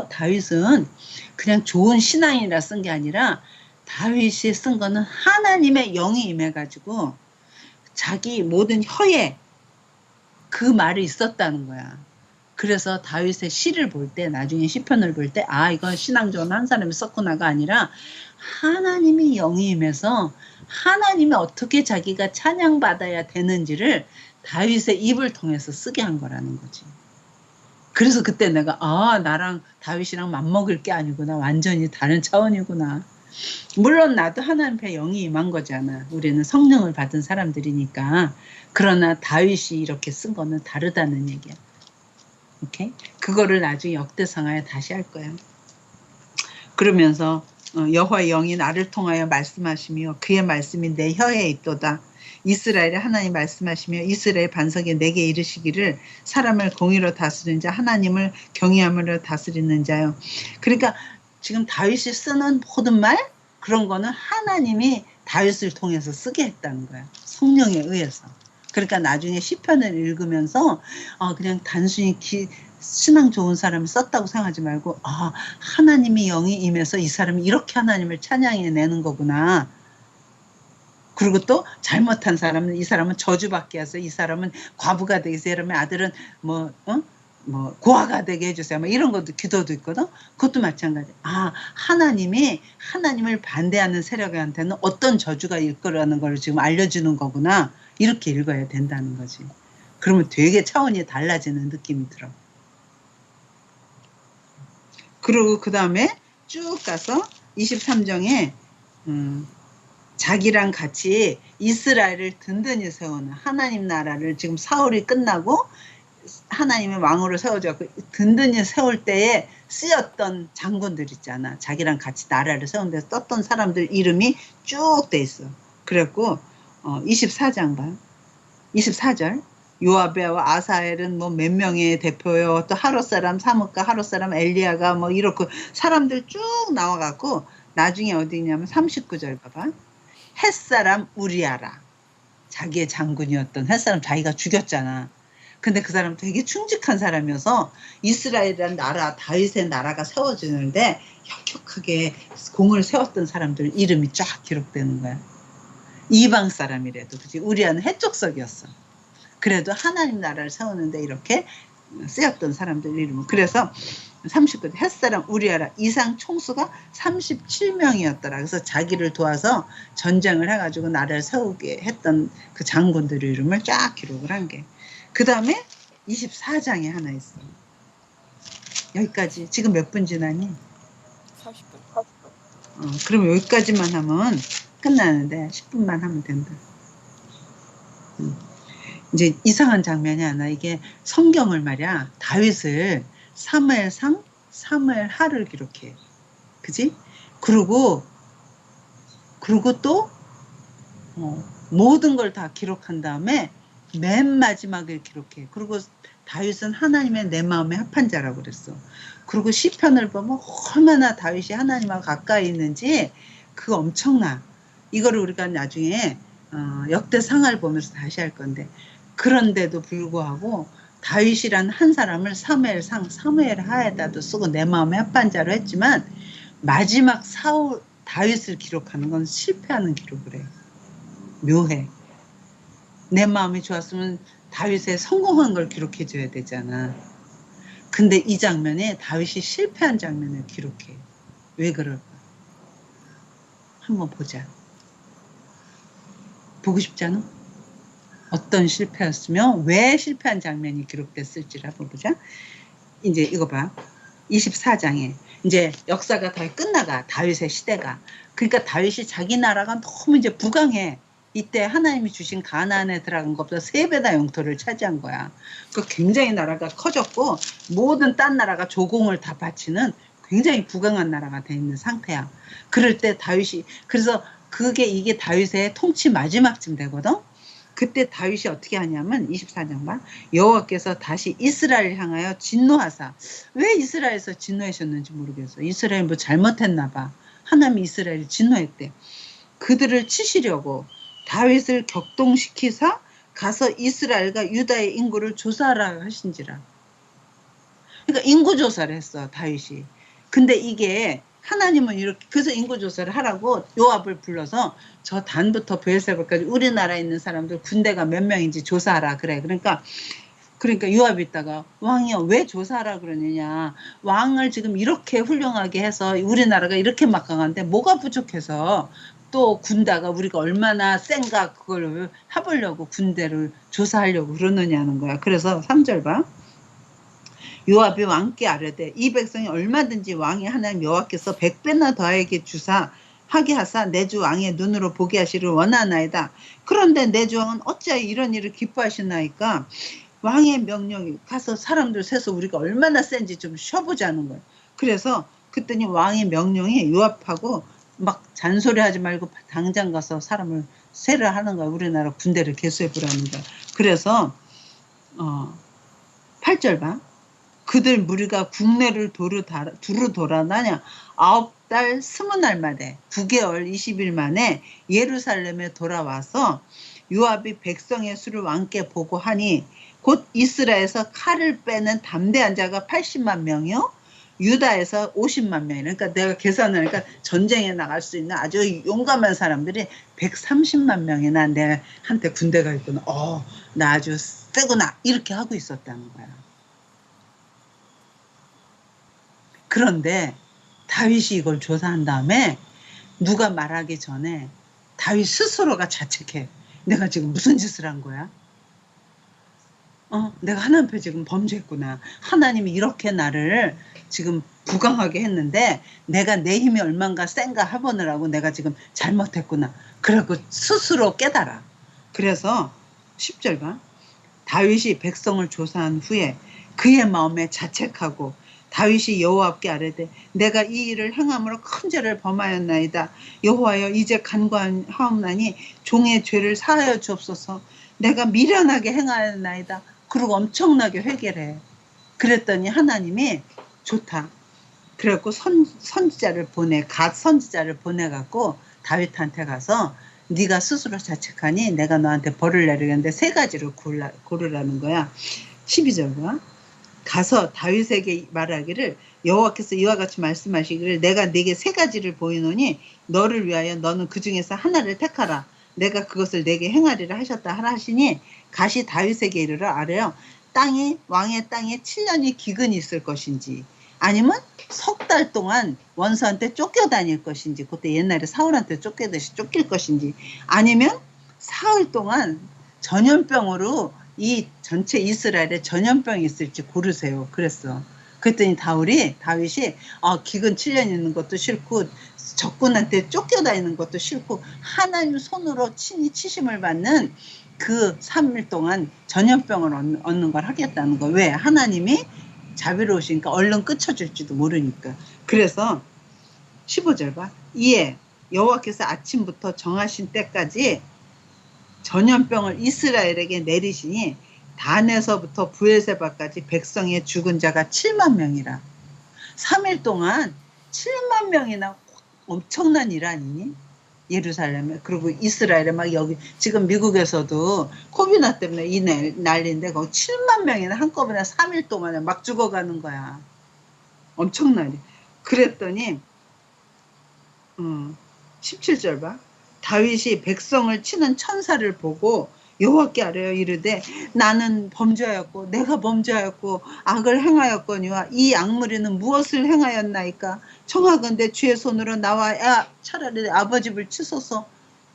다윗은 그냥 좋은 신앙이라 쓴 게 아니라 다윗이 쓴 거는 하나님의 영이 임해가지고 자기 모든 혀에 그 말이 있었다는 거야. 그래서 다윗의 시를 볼 때 나중에 시편을 볼 때 이건 신앙 좋은 한 사람이 썼구나가 아니라 하나님이 영이 임해서 하나님이 어떻게 자기가 찬양받아야 되는지를 다윗의 입을 통해서 쓰게 한 거라는 거지. 그래서 그때 내가 나랑 다윗이랑 맞먹을 게 아니구나. 완전히 다른 차원이구나. 물론 나도 하나님의 영이 임한 거잖아. 우리는 성령을 받은 사람들이니까. 그러나 다윗이 이렇게 쓴 거는 다르다는 얘기야. 오케이? 그거를 나중에 역대상하에 다시 할 거야. 그러면서 여호와의 영이 나를 통하여 말씀하시며 그의 말씀이 내 혀에 있도다. 이스라엘의 하나님 말씀하시며 이스라엘 반석에 내게 이르시기를 사람을 공의로 다스리는 자 하나님을 경외함으로 다스리는 자요. 그러니까 지금 다윗이 쓰는 모든 말 그런 거는 하나님이 다윗을 통해서 쓰게 했다는 거야. 성령에 의해서. 그러니까 나중에 시편을 읽으면서 그냥 단순히 신앙 좋은 사람이 썼다고 생각하지 말고 하나님이 영이 임해서 이 사람이 이렇게 하나님을 찬양해내는 거구나. 그리고 또 잘못한 사람은 이 사람은 저주받게 해서 이 사람은 과부가 되게 해서 이 사람의 아들은 뭐 고아가 되게 해주세요. 뭐 이런 것도 기도도 있거든. 그것도 마찬가지. 아, 하나님을 반대하는 세력한테는 어떤 저주가 일거라는 걸 지금 알려주는 거구나. 이렇게 읽어야 된다는 거지. 그러면 되게 차원이 달라지는 느낌이 들어. 그리고 그 다음에 쭉 가서 23장에 자기랑 같이 이스라엘을 든든히 세우는 하나님 나라를 지금 사울이 끝나고 하나님의 왕으로 세워져서 든든히 세울 때에 쓰였던 장군들 있잖아. 자기랑 같이 나라를 세운 데서 썼던 사람들 이름이 쭉 돼 있어. 그래갖고 24장 봐. 24절. 요아베와 아사엘은 뭐 몇 명의 대표요. 또 하롯 사람 사뭇과 하롯 사람 엘리야가 뭐 이렇고 사람들 쭉 나와갖고 나중에 어디 있냐면 39절 봐봐. 햇사람 우리아라. 자기의 장군이었던 햇사람 자기가 죽였잖아. 근데 그 사람 되게 충직한 사람이어서 이스라엘이라는 나라, 다윗의 나라가 세워지는데 혁혁하게 공을 세웠던 사람들 이름이 쫙 기록되는 거야. 이방 사람이래도 그치. 우리아는 해족석이었어. 그래도 하나님 나라를 세우는데 이렇게 쓰였던 사람들 이름은. 그래서 39절 햇사람 우리아라 이상 총수가 37명이었더라. 그래서 자기를 도와서 전쟁을 해가지고 나라를 세우게 했던 그 장군들의 이름을 쫙 기록을 한 게. 그 다음에 24장에 하나 있어. 여기까지. 지금 몇 분 지나니? 40분. 그럼 여기까지만 하면 끝나는데 10분만 하면 된다. 이제 이상한 장면이 하나. 이게 성경을 말이야. 다윗을 사무엘상, 사무엘하를 기록해. 그지? 그리고 또 모든 걸 다 기록한 다음에 맨 마지막에 기록해. 그리고 다윗은 하나님의 내 마음에 합한 자라고 그랬어. 그리고 시편을 보면 얼마나 다윗이 하나님하고 가까이 있는지 그거 엄청나. 이거를 우리가 나중에 역대상을 보면서 다시 할 건데 그런데도 불구하고 다윗이란 한 사람을 사무엘상, 사무엘하에다도 쓰고 내 마음에 합한 자로 했지만 마지막 다윗을 기록하는 건 실패하는 기록을 해. 묘해. 내 마음이 좋았으면 다윗의 성공한 걸 기록해 줘야 되잖아. 근데 이 장면에 다윗이 실패한 장면을 기록해. 왜 그럴까? 한번 보자. 보고 싶지 않아? 어떤 실패였으면 왜 실패한 장면이 기록됐을지를 한번 보자. 이제 이거 봐. 24장에 이제 역사가 다 끝나가. 다윗의 시대가. 그러니까 다윗이 자기 나라가 너무 이제 부강해. 이때 하나님이 주신 가나안에 들어간 것보다 3배나 영토를 차지한 거야. 그 굉장히 나라가 커졌고 모든 딴 나라가 조공을 다 바치는 굉장히 부강한 나라가 돼 있는 상태야. 그럴 때 다윗이 그래서 이게 다윗의 통치 마지막쯤 되거든. 그때 다윗이 어떻게 하냐면 24장 봐. 여호와께서 다시 이스라엘을 향하여 진노하사. 왜 이스라엘에서 진노하셨는지 모르겠어. 이스라엘 뭐 잘못했나 봐. 하나님이 이스라엘을 진노했대. 그들을 치시려고 다윗을 격동시키사 가서 이스라엘과 유다의 인구를 조사하라 하신지라. 그러니까 인구조사를 했어 다윗이. 근데 이게 하나님은 이렇게 그래서 인구조사를 하라고 요압을 불러서 저 단부터 브엘세바까지 우리나라에 있는 사람들 군대가 몇 명인지 조사하라 그래. 그러니까 요압이 있다가 왕이요 왜 조사하라 그러느냐. 왕을 지금 이렇게 훌륭하게 해서 우리나라가 이렇게 막강한데 뭐가 부족해서 또 군대가 우리가 얼마나 센가 그걸 해보려고 군대를 조사하려고 그러느냐는 거야. 그래서 3절 봐. 요압이 왕께 아뢰되 이 백성이 얼마든지 왕이 하나님 여호와께서 100배나 더하게 주사 하게 하사 내 주 왕의 눈으로 보게 하시를 원하나이다. 그런데 내 주 왕은 어찌하여 이런 일을 기뻐하시나이까. 왕의 명령이 가서 사람들 세서 우리가 얼마나 센지 좀 쉬어보자는 거예요. 그래서 그랬더니 왕의 명령이 요압하고 막 잔소리하지 말고 당장 가서 사람을 세를 하는 거야. 우리나라 군대를 개수해보라는 거야. 그래서 8절 봐. 그들 무리가 국내를 두루 돌아다녀 9달 20날만에 9개월 20일 만에 예루살렘에 돌아와서 요압이 백성의 수를 왕께 보고하니 곧 이스라엘에서 칼을 빼는 담대한 자가 80만 명이요 유다에서 50만 명이라. 그러니까 내가 계산을 하니까 전쟁에 나갈 수 있는 아주 용감한 사람들이 130만 명이나 내한테 군대가 있구나. 나 아주 세구나 이렇게 하고 있었다는 거야. 그런데 다윗이 이걸 조사한 다음에 누가 말하기 전에 다윗 스스로가 자책해. 내가 지금 무슨 짓을 한 거야? 내가 하나님 앞에 지금 범죄했구나. 하나님이 이렇게 나를 지금 부강하게 했는데 내가 내 힘이 얼만가 센가 해보느라고 내가 지금 잘못했구나. 그래갖고 스스로 깨달아. 그래서 10절 봐. 다윗이 백성을 조사한 후에 그의 마음에 자책하고 다윗이 여호와께 아뢰되 내가 이 일을 행함으로 큰 죄를 범하였나이다. 여호와여 이제 간구하옵나니 종의 죄를 사하여 주옵소서. 내가 미련하게 행하였나이다. 그리고 엄청나게 회개를 해. 그랬더니 하나님이 좋다. 그래갖고 선지자를 갓 선지자를 보내갖고 다윗한테 가서 네가 스스로 자책하니 내가 너한테 벌을 내리겠는데 세 가지를 고르라는 거야. 12절과 가서 다윗에게 말하기를 여호와께서 이와 같이 말씀하시기를 내가 네게 세 가지를 보이노니 너를 위하여 너는 그 중에서 하나를 택하라. 내가 그것을 내게 행하리라 하셨다 하시니 가시 다윗에게 이르러 아뢰어 왕의 땅에 7년이 기근이 있을 것인지 아니면 석 달 동안 원수한테 쫓겨다닐 것인지 그때 옛날에 사울한테 쫓기듯이 쫓길 것인지 아니면 사흘 동안 전염병으로 이 전체 이스라엘에 전염병이 있을지 고르세요. 그랬어. 그랬더니 다윗이 기근 7년 있는 것도 싫고 적군한테 쫓겨다니는 것도 싫고 하나님 손으로 친히 치심을 받는 그 3일 동안 전염병을 얻는 걸 하겠다는 거. 왜? 하나님이 자비로우시니까 얼른 끊쳐줄지도 모르니까. 그래서 15절 봐. 이에 여호와께서 아침부터 정하신 때까지 전염병을 이스라엘에게 내리시니 단에서부터 부엘세바까지 백성의 죽은 자가 7만 명이라. 3일 동안 7만 명이나 엄청난 일 아니니? 예루살렘에. 그리고 이스라엘에 막 여기 지금 미국에서도 코비나 때문에 이 난리인데 거기 7만 명이나 한꺼번에 3일 동안에 막 죽어가는 거야. 엄청나니. 그랬더니 17절 봐. 다윗이 백성을 치는 천사를 보고 여호와께 아뢰어 이르되 나는 범죄하였고 내가 범죄하였고 악을 행하였거니와 이 악무리는 무엇을 행하였나이까. 청하건대 주의 손으로 나와 차라리 아버지를 치소서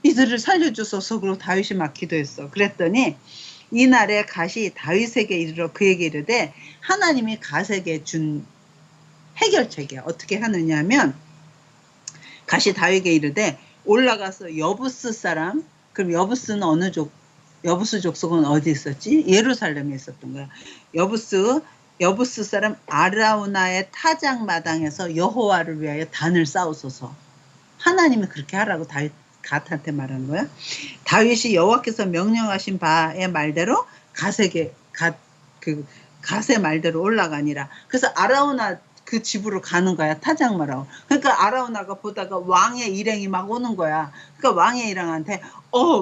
이들을 살려주소서. 그러고 다윗이 막 기도했어. 그랬더니 이날에 갓이 다윗에게 이르러 그에게 이르되 하나님이 갓에게 준 해결책이야. 어떻게 하느냐 하면 갓이 다윗에게 이르되 올라가서 여부스 사람, 그럼 여부스는 어느 여부스 족속은 어디 있었지? 예루살렘에 있었던 거야. 여부스 사람 아라우나의 타작마당에서 여호와를 위하여 단을 쌓으소서. 하나님이 그렇게 하라고 갓한테 말하는 거야. 다윗이 여호와께서 명령하신 바의 말대로 갓의 말대로 올라가니라. 그래서 아라우나 그 집으로 가는 거야. 타작마라고. 그러니까 아라우나가 보다가 왕의 일행이 막 오는 거야. 그러니까 왕의 일행한테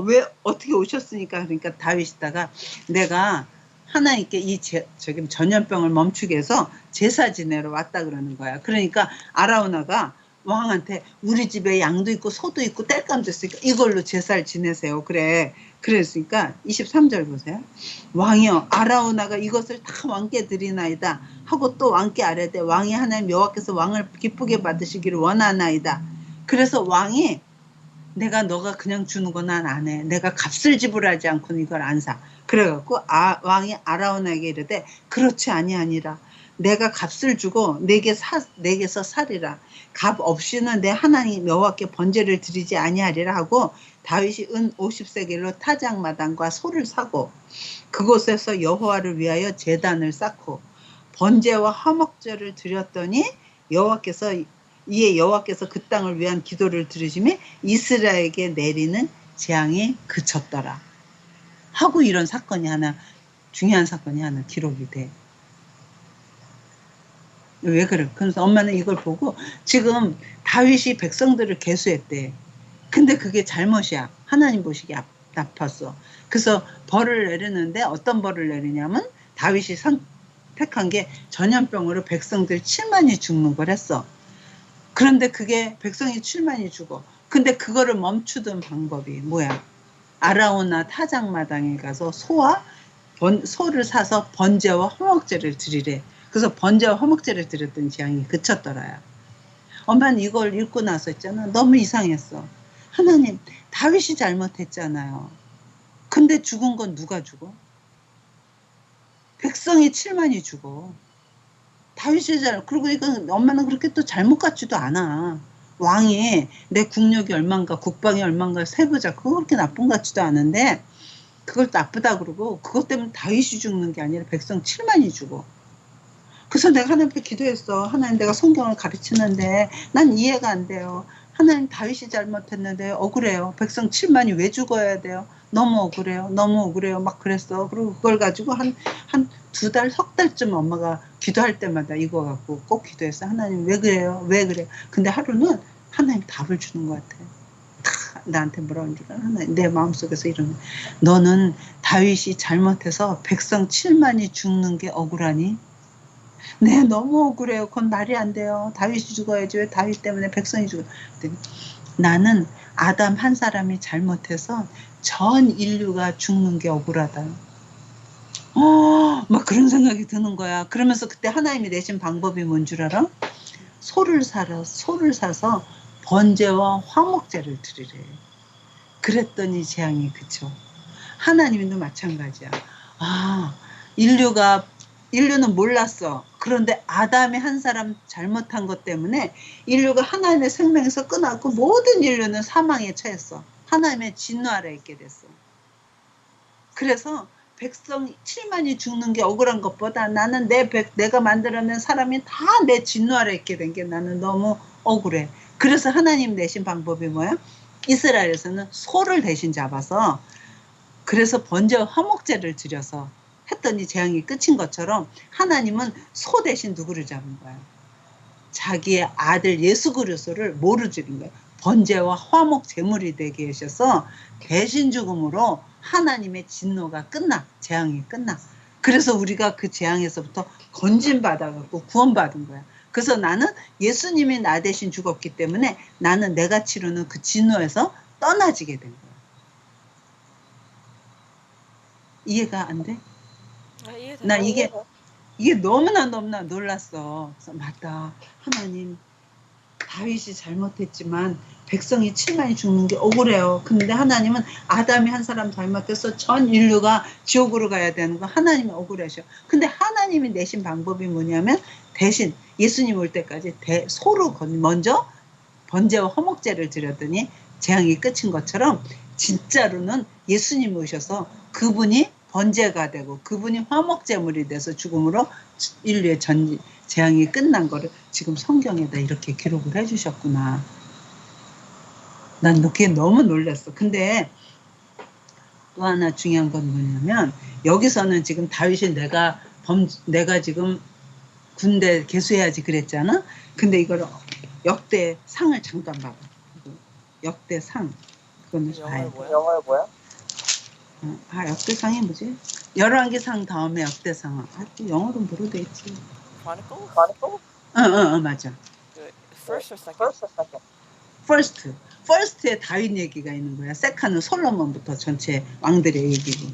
왜 어떻게 오셨으니까. 그러니까 다윗이다가 내가 하나님께 이 전염병을 멈추게 해서 제사 지내러 왔다 그러는 거야. 그러니까 아라우나가 왕한테 우리 집에 양도 있고 소도 있고 땔감도 있으니까 이걸로 제사를 지내세요. 그랬으니까 23절 보세요. 왕이여 아라우나가 이것을 다 왕께 드리나이다 하고 또 왕께 아뢰되 왕이 하나님 여호와께서 왕을 기쁘게 받으시기를 원하나이다. 그래서 왕이 너가 그냥 주는 거 난 안 해. 내가 값을 지불하지 않고는 이걸 안 사. 그래갖고 왕이 아라우나에게 이르되 그렇지 아니하니라. 내가 값을 주고 내게서 살이라. 값 없이는 내 하나님 여호와께 번제를 드리지 아니하리라 하고 다윗이 은 50세겔로 타작마당과 소를 사고 그곳에서 여호와를 위하여 제단을 쌓고 번제와 화목제를 드렸더니 이에 여호와께서 그 땅을 위한 기도를 들으시며 이스라엘에게 내리는 재앙이 그쳤더라 하고 이런 중요한 사건이 하나 기록이 돼. 왜 그래? 그래서 엄마는 이걸 보고 지금 다윗이 백성들을 계수했대. 근데 그게 잘못이야. 하나님 보시기에 나빴어. 그래서 벌을 내리는데 어떤 벌을 내리냐면 다윗이 선택한 게 전염병으로 백성들 7만이 죽는 걸 했어. 그런데 그게 백성이 7만이 죽어. 근데 그거를 멈추던 방법이 뭐야? 아라우나 타작마당에 가서 소를 사서 번제와 화목제를 드리래. 그래서 번제와 화목제를 드렸더니 재앙이 그쳤더라요. 엄마는 이걸 읽고 나서 있잖아. 너무 이상했어. 하나님, 다윗이 잘못했잖아요. 근데 죽은 건 누가 죽어? 백성이 7만이 죽어. 다윗이 그리고 이건 엄마는 그렇게 또 잘못 같지도 않아. 왕이 내 국력이 얼만가, 국방이 얼만가 세보자. 그거 그렇게 나쁜 것 같지도 않은데, 그걸 나쁘다 그러고, 그것 때문에 다윗이 죽는 게 아니라 백성 7만이 죽어. 그래서 내가 하나님 앞에 기도했어. 하나님, 내가 성경을 가르치는데 난 이해가 안 돼요. 하나님, 다윗이 잘못했는데 억울해요. 백성 7만이 왜 죽어야 돼요? 너무 억울해요. 너무 억울해요. 막 그랬어. 그리고 그걸 가지고 한 2달, 석 달쯤 엄마가 기도할 때마다 이거 갖고 꼭 기도했어. 하나님, 왜 그래요? 왜 그래요? 근데 하루는 하나님 답을 주는 것 같아. 나한테 뭐라고 하는지 하나님, 내 마음속에서 이러는, 너는 다윗이 잘못해서 백성 7만이 죽는 게 억울하니? 네, 너무 억울해요. 그건 말이 안 돼요. 다윗이 죽어야지. 왜 다윗 때문에 백성이 죽어? 나는 아담 한 사람이 잘못해서 전 인류가 죽는 게 억울하다. 막 그런 생각이 드는 거야. 그러면서 그때 하나님이 내신 방법이 뭔 줄 알아? 소를 사서 번제와 화목제를 드리래. 그랬더니 재앙이 그쳐. 하나님도 마찬가지야. 인류는 몰랐어. 그런데 아담이 한 사람 잘못한 것 때문에 인류가 하나님의 생명에서 끊어갖고 모든 인류는 사망에 처했어. 하나님의 진노 아래 있게 됐어. 그래서 백성 7만이 죽는 게 억울한 것보다 나는 내가 만들어낸 사람이 다 내 진노 아래 있게 된 게 나는 너무 억울해. 그래서 하나님 내신 방법이 뭐야? 이스라엘에서는 소를 대신 잡아서, 그래서 번제와 화목제를 드려서 했더니 재앙이 끝인 것처럼 하나님은 소 대신 누구를 잡은 거야? 자기의 아들 예수 그리스도를 뭐로 죽인 거야? 번제와 화목 제물이 되게 하셔서 대신 죽음으로 하나님의 진노가 끝나. 재앙이 끝나. 그래서 우리가 그 재앙에서부터 건진받아갖고 구원받은 거야. 그래서 나는 예수님이 나 대신 죽었기 때문에 나는 내가 치르는 그 진노에서 떠나지게 된 거야. 이해가 안 돼? 나 이게 너무나 놀랐어. 그래서 맞다. 하나님, 다윗이 잘못했지만 백성이 7만이 죽는 게 억울해요. 근데 하나님은 아담이 한 사람 잘못해서 전 인류가 지옥으로 가야 되는 거 하나님이 억울하셔. 근데 하나님이 내신 방법이 뭐냐면 대신 예수님 올 때까지 소로 먼저 번제와 화목제를 드렸더니 재앙이 끝인 것처럼 진짜로는 예수님 오셔서 그분이 번제가 되고 그분이 화목제물이 돼서 죽음으로 인류의 재앙이 끝난 거를 지금 성경에다 이렇게 기록을 해주셨구나. 난 그게 너무 놀랐어. 근데 또 하나 중요한 건 뭐냐면 여기서는 지금 다윗이 내가 지금 군대 개수해야지 그랬잖아. 근데 이걸 역대상을 잠깐 봐봐. 역대상. 그거는 봐야 돼. 영어가 뭐야? 역대상이 뭐지? 11개 상 다음에 역대상. 영어로 뭐로 돼 있지? Chronicle? 맞아. First or second? First에 다윗 얘기가 있는 거야. 세컨은 솔로몬부터 전체 왕들의 얘기고.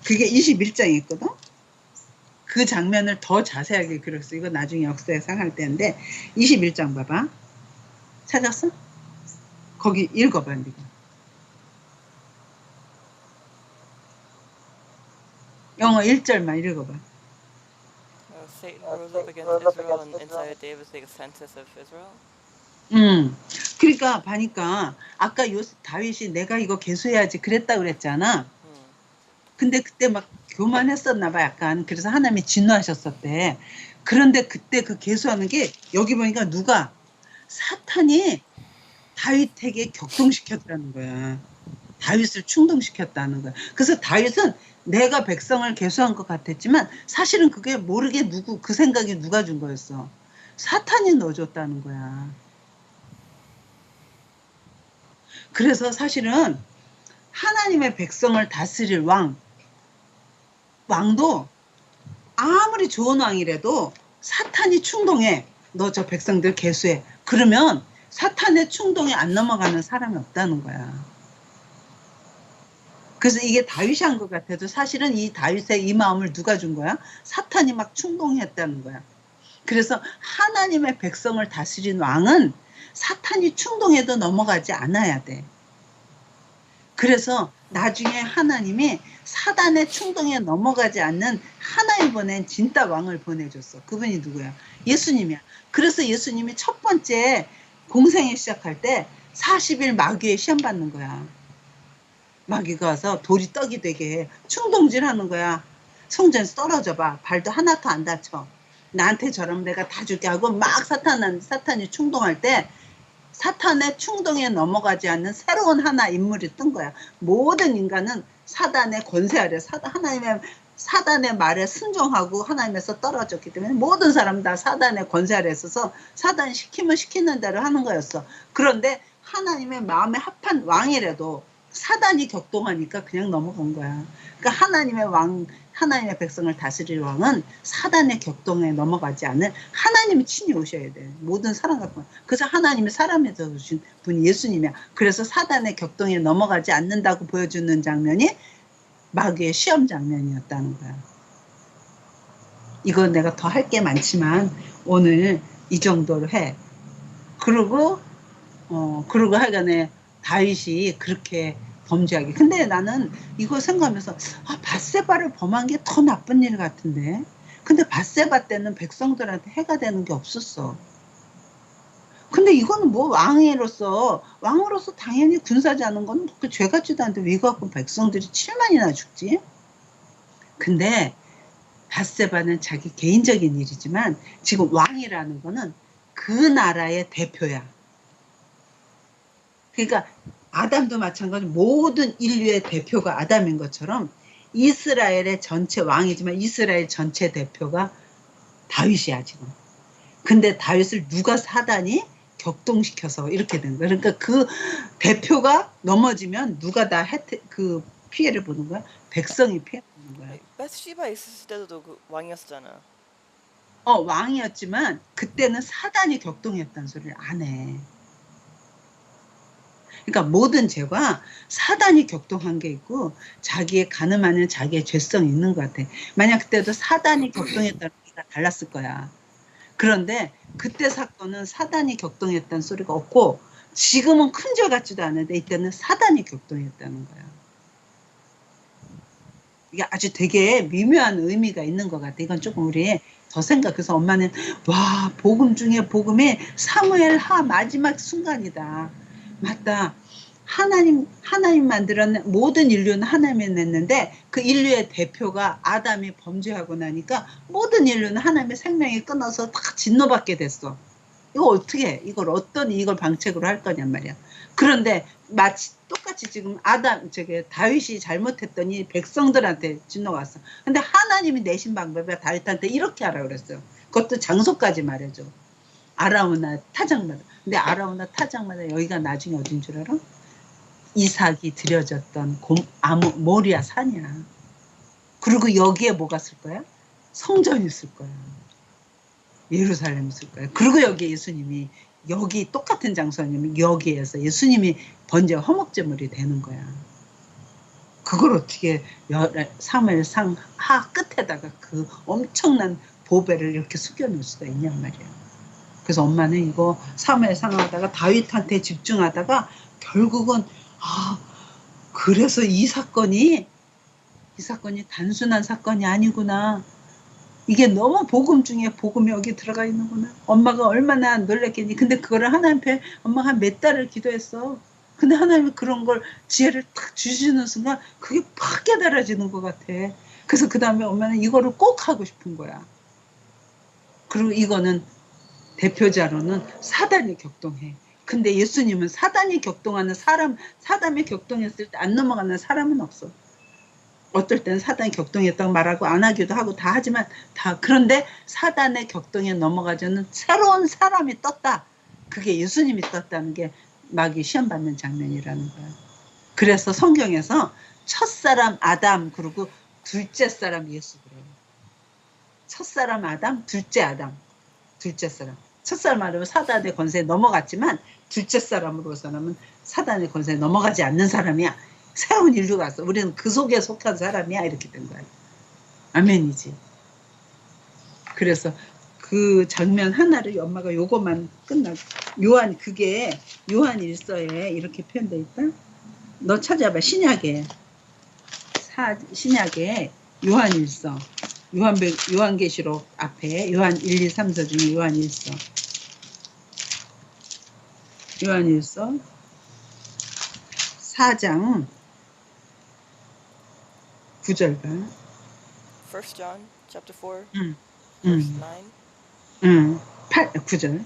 그게 21장에 있거든? 그 장면을 더 자세하게 그렸어. 이거 나중에 역사상 할 때인데 21장 봐봐. 찾았어? 거기 읽어봐, 네가. 영어 1절만 읽어봐. Satan rose up against Israel and incited David to take a census of Israel. 그러니까 보니까 아까 다윗이 내가 이거 개수해야지 그랬다 그랬잖아. 근데 그때 막 교만했었나 봐 약간. 그래서 하나님이 진노하셨었대. 그런데 그때 그 개수하는 게 여기 보니까 누가 사탄이 다윗에게 격동시켰다는 거야. 다윗을 충동시켰다는 거야. 그래서 다윗은 내가 백성을 개수한 것 같았지만 사실은 그게 모르게 그 생각이 누가 준 거였어. 사탄이 넣어줬다는 거야. 그래서 사실은 하나님의 백성을 다스릴 왕도 아무리 좋은 왕이라도 사탄이 충동해. 너 저 백성들 개수해. 그러면 사탄의 충동에 안 넘어가는 사람이 없다는 거야. 그래서 이게 다윗이 한 것 같아도 사실은 이 다윗의 이 마음을 누가 준 거야? 사탄이 막 충동했다는 거야. 그래서 하나님의 백성을 다스린 왕은 사탄이 충동해도 넘어가지 않아야 돼. 그래서 나중에 하나님이 사단의 충동에 넘어가지 않는 하나님 보낸 진짜 왕을 보내줬어. 그분이 누구야? 예수님이야. 그래서 예수님이 첫 번째 공생에 시작할 때 40일 마귀에 시험 받는 거야. 마귀가 와서 돌이 떡이 되게 해. 충동질 하는 거야. 성전에서 떨어져 봐. 발도 하나도 안 다쳐. 나한테 저러면 내가 다 줄게 하고 막 사탄이 충동할 때 사탄의 충동에 넘어가지 않는 새로운 하나 인물이 뜬 거야. 모든 인간은 사단의 권세 아래 사단의 말에 순종하고 하나님에서 떨어졌기 때문에 모든 사람 다 사단의 권세 아래 있어서 사단이 시키면 시키는 대로 하는 거였어. 그런데 하나님의 마음에 합한 왕이라도 사단이 격동하니까 그냥 넘어간 거야. 그러니까 하나님의 백성을 다스릴 왕은 사단의 격동에 넘어가지 않는 하나님이 친히 오셔야 돼. 모든 사람 같은. 그래서 하나님이 사람에서 오신 분이 예수님이야. 그래서 사단의 격동에 넘어가지 않는다고 보여주는 장면이 마귀의 시험 장면이었다는 거야. 이거 내가 더 할 게 많지만 오늘 이 정도로 해. 그리고 하여간에 다윗이 그렇게 범죄하게. 근데 나는 이거 생각하면서 밧세바를 범한 게 더 나쁜 일 같은데. 근데 밧세바 때는 백성들한테 해가 되는 게 없었어. 근데 이거는 뭐 왕으로서 당연히 군사지 않은 건 그 죄 같지도 않은데 왜 갖고 백성들이 7만이나 죽지? 근데 밧세바는 자기 개인적인 일이지만 지금 왕이라는 거는 그 나라의 대표야. 그러니까 아담도 마찬가지로 모든 인류의 대표가 아담인 것처럼 이스라엘의 전체 왕이지만 이스라엘 전체 대표가 다윗이야 지금. 근데 다윗을 누가 사단이 격동시켜서 이렇게 된 거야. 그러니까 그 대표가 넘어지면 누가 다 그 피해를 보는 거야? 백성이 피해 보는 거야. 베스시바 있었을 때도 그 왕이었잖아. 왕이었지만 그때는 사단이 격동했다는 소리를 안 해. 그러니까 모든 죄가 사단이 격동한 게 있고 자기의 가늠하는 자기의 죄성이 있는 것 같아. 만약 그때도 사단이 격동했다는 소리가 달랐을 거야. 그런데 그때 사건은 사단이 격동했다는 소리가 없고 지금은 큰 죄 같지도 않은데 이때는 사단이 격동했다는 거야. 이게 아주 되게 미묘한 의미가 있는 것 같아. 이건 조금 우리 더 생각해서 엄마는 와 복음 중에 복음이 사무엘 하 마지막 순간이다. 맞다. 하나님 만들었는 모든 인류는 하나님이 냈는데 그 인류의 대표가 아담이 범죄하고 나니까 모든 인류는 하나님의 생명이 끊어서 다 진노받게 됐어. 이거 어떻게 해? 이걸 방책으로 할 거냔 말이야. 그런데 마치 똑같이 지금 다윗이 잘못했더니 백성들한테 진노가 왔어. 근데 하나님이 내신 방법이 다윗한테 이렇게 하라 그랬어요. 그것도 장소까지 말해줘. 아라우나 타작마다. 근데 아라우나 타작마다 여기가 나중에 어딘 줄 알아? 이삭이 들여졌던 모리아 산이야. 그리고 여기에 뭐가 있을 거야? 성전이 있을 거야. 예루살렘이 있을 거야. 그리고 여기에 예수님이 여기 똑같은 장소냐면 여기에서 예수님이 번제 허목제물이 되는 거야. 그걸 어떻게 사무엘상 하 끝에다가 그 엄청난 보배를 이렇게 숙여놓을 수가 있냔 말이야. 그래서 엄마는 이거 사무엘상 하다가 다윗한테 집중하다가 결국은 그래서 이 사건이 단순한 사건이 아니구나. 이게 너무 복음 중에 복음이 여기 들어가 있는구나. 엄마가 얼마나 놀랐겠니. 근데 그거를 하나님께 엄마가 한 몇 달을 기도했어. 근데 하나님이 그런 걸 지혜를 탁 주시는 순간 그게 팍 깨달아지는 것 같아. 그래서 그 다음에 엄마는 이거를 꼭 하고 싶은 거야. 그리고 이거는 대표자로는 사단이 격동해. 근데 예수님은 사단이 격동하는 사단이 격동했을 때 안 넘어가는 사람은 없어. 어떨 때는 사단이 격동했다고 말하고 안 하기도 하고 다 하지만 그런데 사단의 격동에 넘어가지 않는 새로운 사람이 떴다. 그게 예수님이 떴다는 게 마귀 시험 받는 장면이라는 거야. 그래서 성경에서 첫사람 아담 그리고 둘째 사람 예수 그래요. 첫사람 아담, 둘째 사람. 첫사람 아담은 사단의 권세에 넘어갔지만 둘째 사람으로서는 사단의 권세에 넘어가지 않는 사람이야. 새로운 인류가 왔어. 우리는 그 속에 속한 사람이야. 이렇게 된 거야. 아멘이지. 그래서 그 장면 하나를 엄마가 요거만 끝나고 그게 요한 일서에 이렇게 표현되어 있다. 너 찾아봐. 신약에 요한 일서 요한계시록 앞에 요한 1, 2, 3서 중에 요한 일서 4장 9절 봐. 1 John chapter 4 응. verse 응. 9. 9절.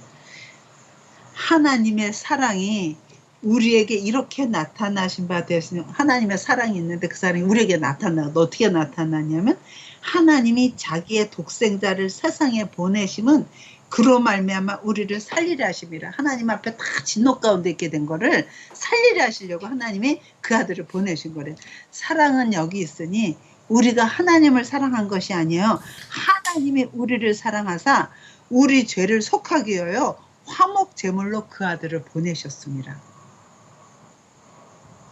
하나님의 사랑이 우리에게 이렇게 나타나신 바 되었으니 하나님의 사랑이 있는데 그 사랑이 우리에게 나타나. 어떻게 나타나냐면 하나님이 자기의 독생자를 세상에 보내심은 그로 말미암아 우리를 살리려 하심이라. 하나님 앞에 다 진노 가운데 있게 된 거를 살리려 하시려고 하나님이 그 아들을 보내신 거래. 사랑은 여기 있으니 우리가 하나님을 사랑한 것이 아니에요. 하나님이 우리를 사랑하사 우리 죄를 속하기 위하여 화목 제물로 그 아들을 보내셨습니다.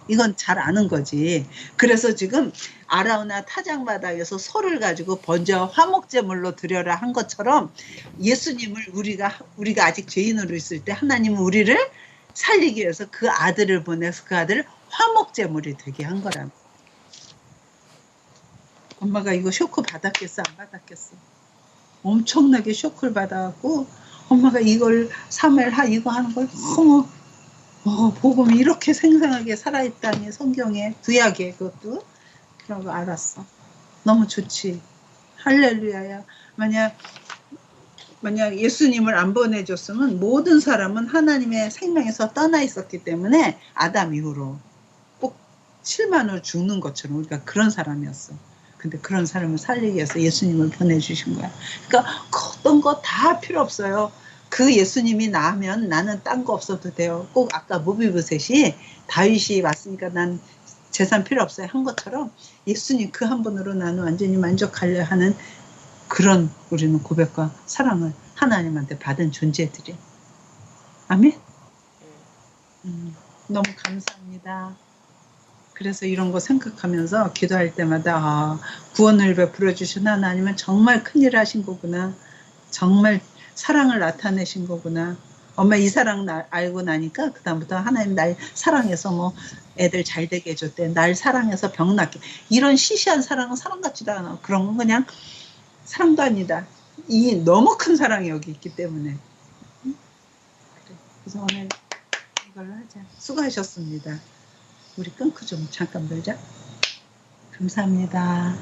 이건 잘 아는 거지. 그래서 지금 아라우나 타작마당에서 소를 가지고 번제와 화목제물로 드려라 한 것처럼 예수님을 우리가 아직 죄인으로 있을 때 하나님은 우리를 살리기 위해서 그 아들을 보내서 그 아들을 화목제물이 되게 한 거라. 엄마가 이거 쇼크 받았겠어? 안 받았겠어? 엄청나게 쇼크를 받아갖고 엄마가 이걸 3일 이거 하는 걸 너무 복음이 이렇게 생생하게 살아있다니 성경에 구약에 그것도 그러고 알았어. 너무 좋지. 할렐루야야. 만약 예수님을 안 보내줬으면 모든 사람은 하나님의 생명에서 떠나 있었기 때문에 아담 이후로 꼭 7만으로 죽는 것처럼 우리가 그런 사람이었어. 근데 그런 사람을 살리기 위해서 예수님을 보내주신 거야. 그러니까 어떤 거 다 필요 없어요. 그 예수님이 나으면 나는 딴 거 없어도 돼요. 꼭 아까 무비보셋이 다윗이 왔으니까 난 재산 필요 없어요 한 것처럼 예수님 그 한 분으로 나는 완전히 만족하려 하는 그런 우리는 고백과 사랑을 하나님한테 받은 존재들이. 아멘? 너무 감사합니다. 그래서 이런 거 생각하면서 기도할 때마다 구원을 베풀어 주신 하나님은 정말 큰일 하신 거구나. 정말 사랑을 나타내신 거구나. 엄마 이 사랑 알고 나니까 그다음부터 하나님 날 사랑해서 뭐 애들 잘 되게 해줬대. 날 사랑해서 병 낫게. 이런 시시한 사랑은 사랑 같지도 않아. 그런 건 그냥 사랑도 아니다. 이 너무 큰 사랑이 여기 있기 때문에. 그래서 오늘 이걸로 하자. 수고하셨습니다. 우리 끊고 좀 잠깐 놀자. 감사합니다.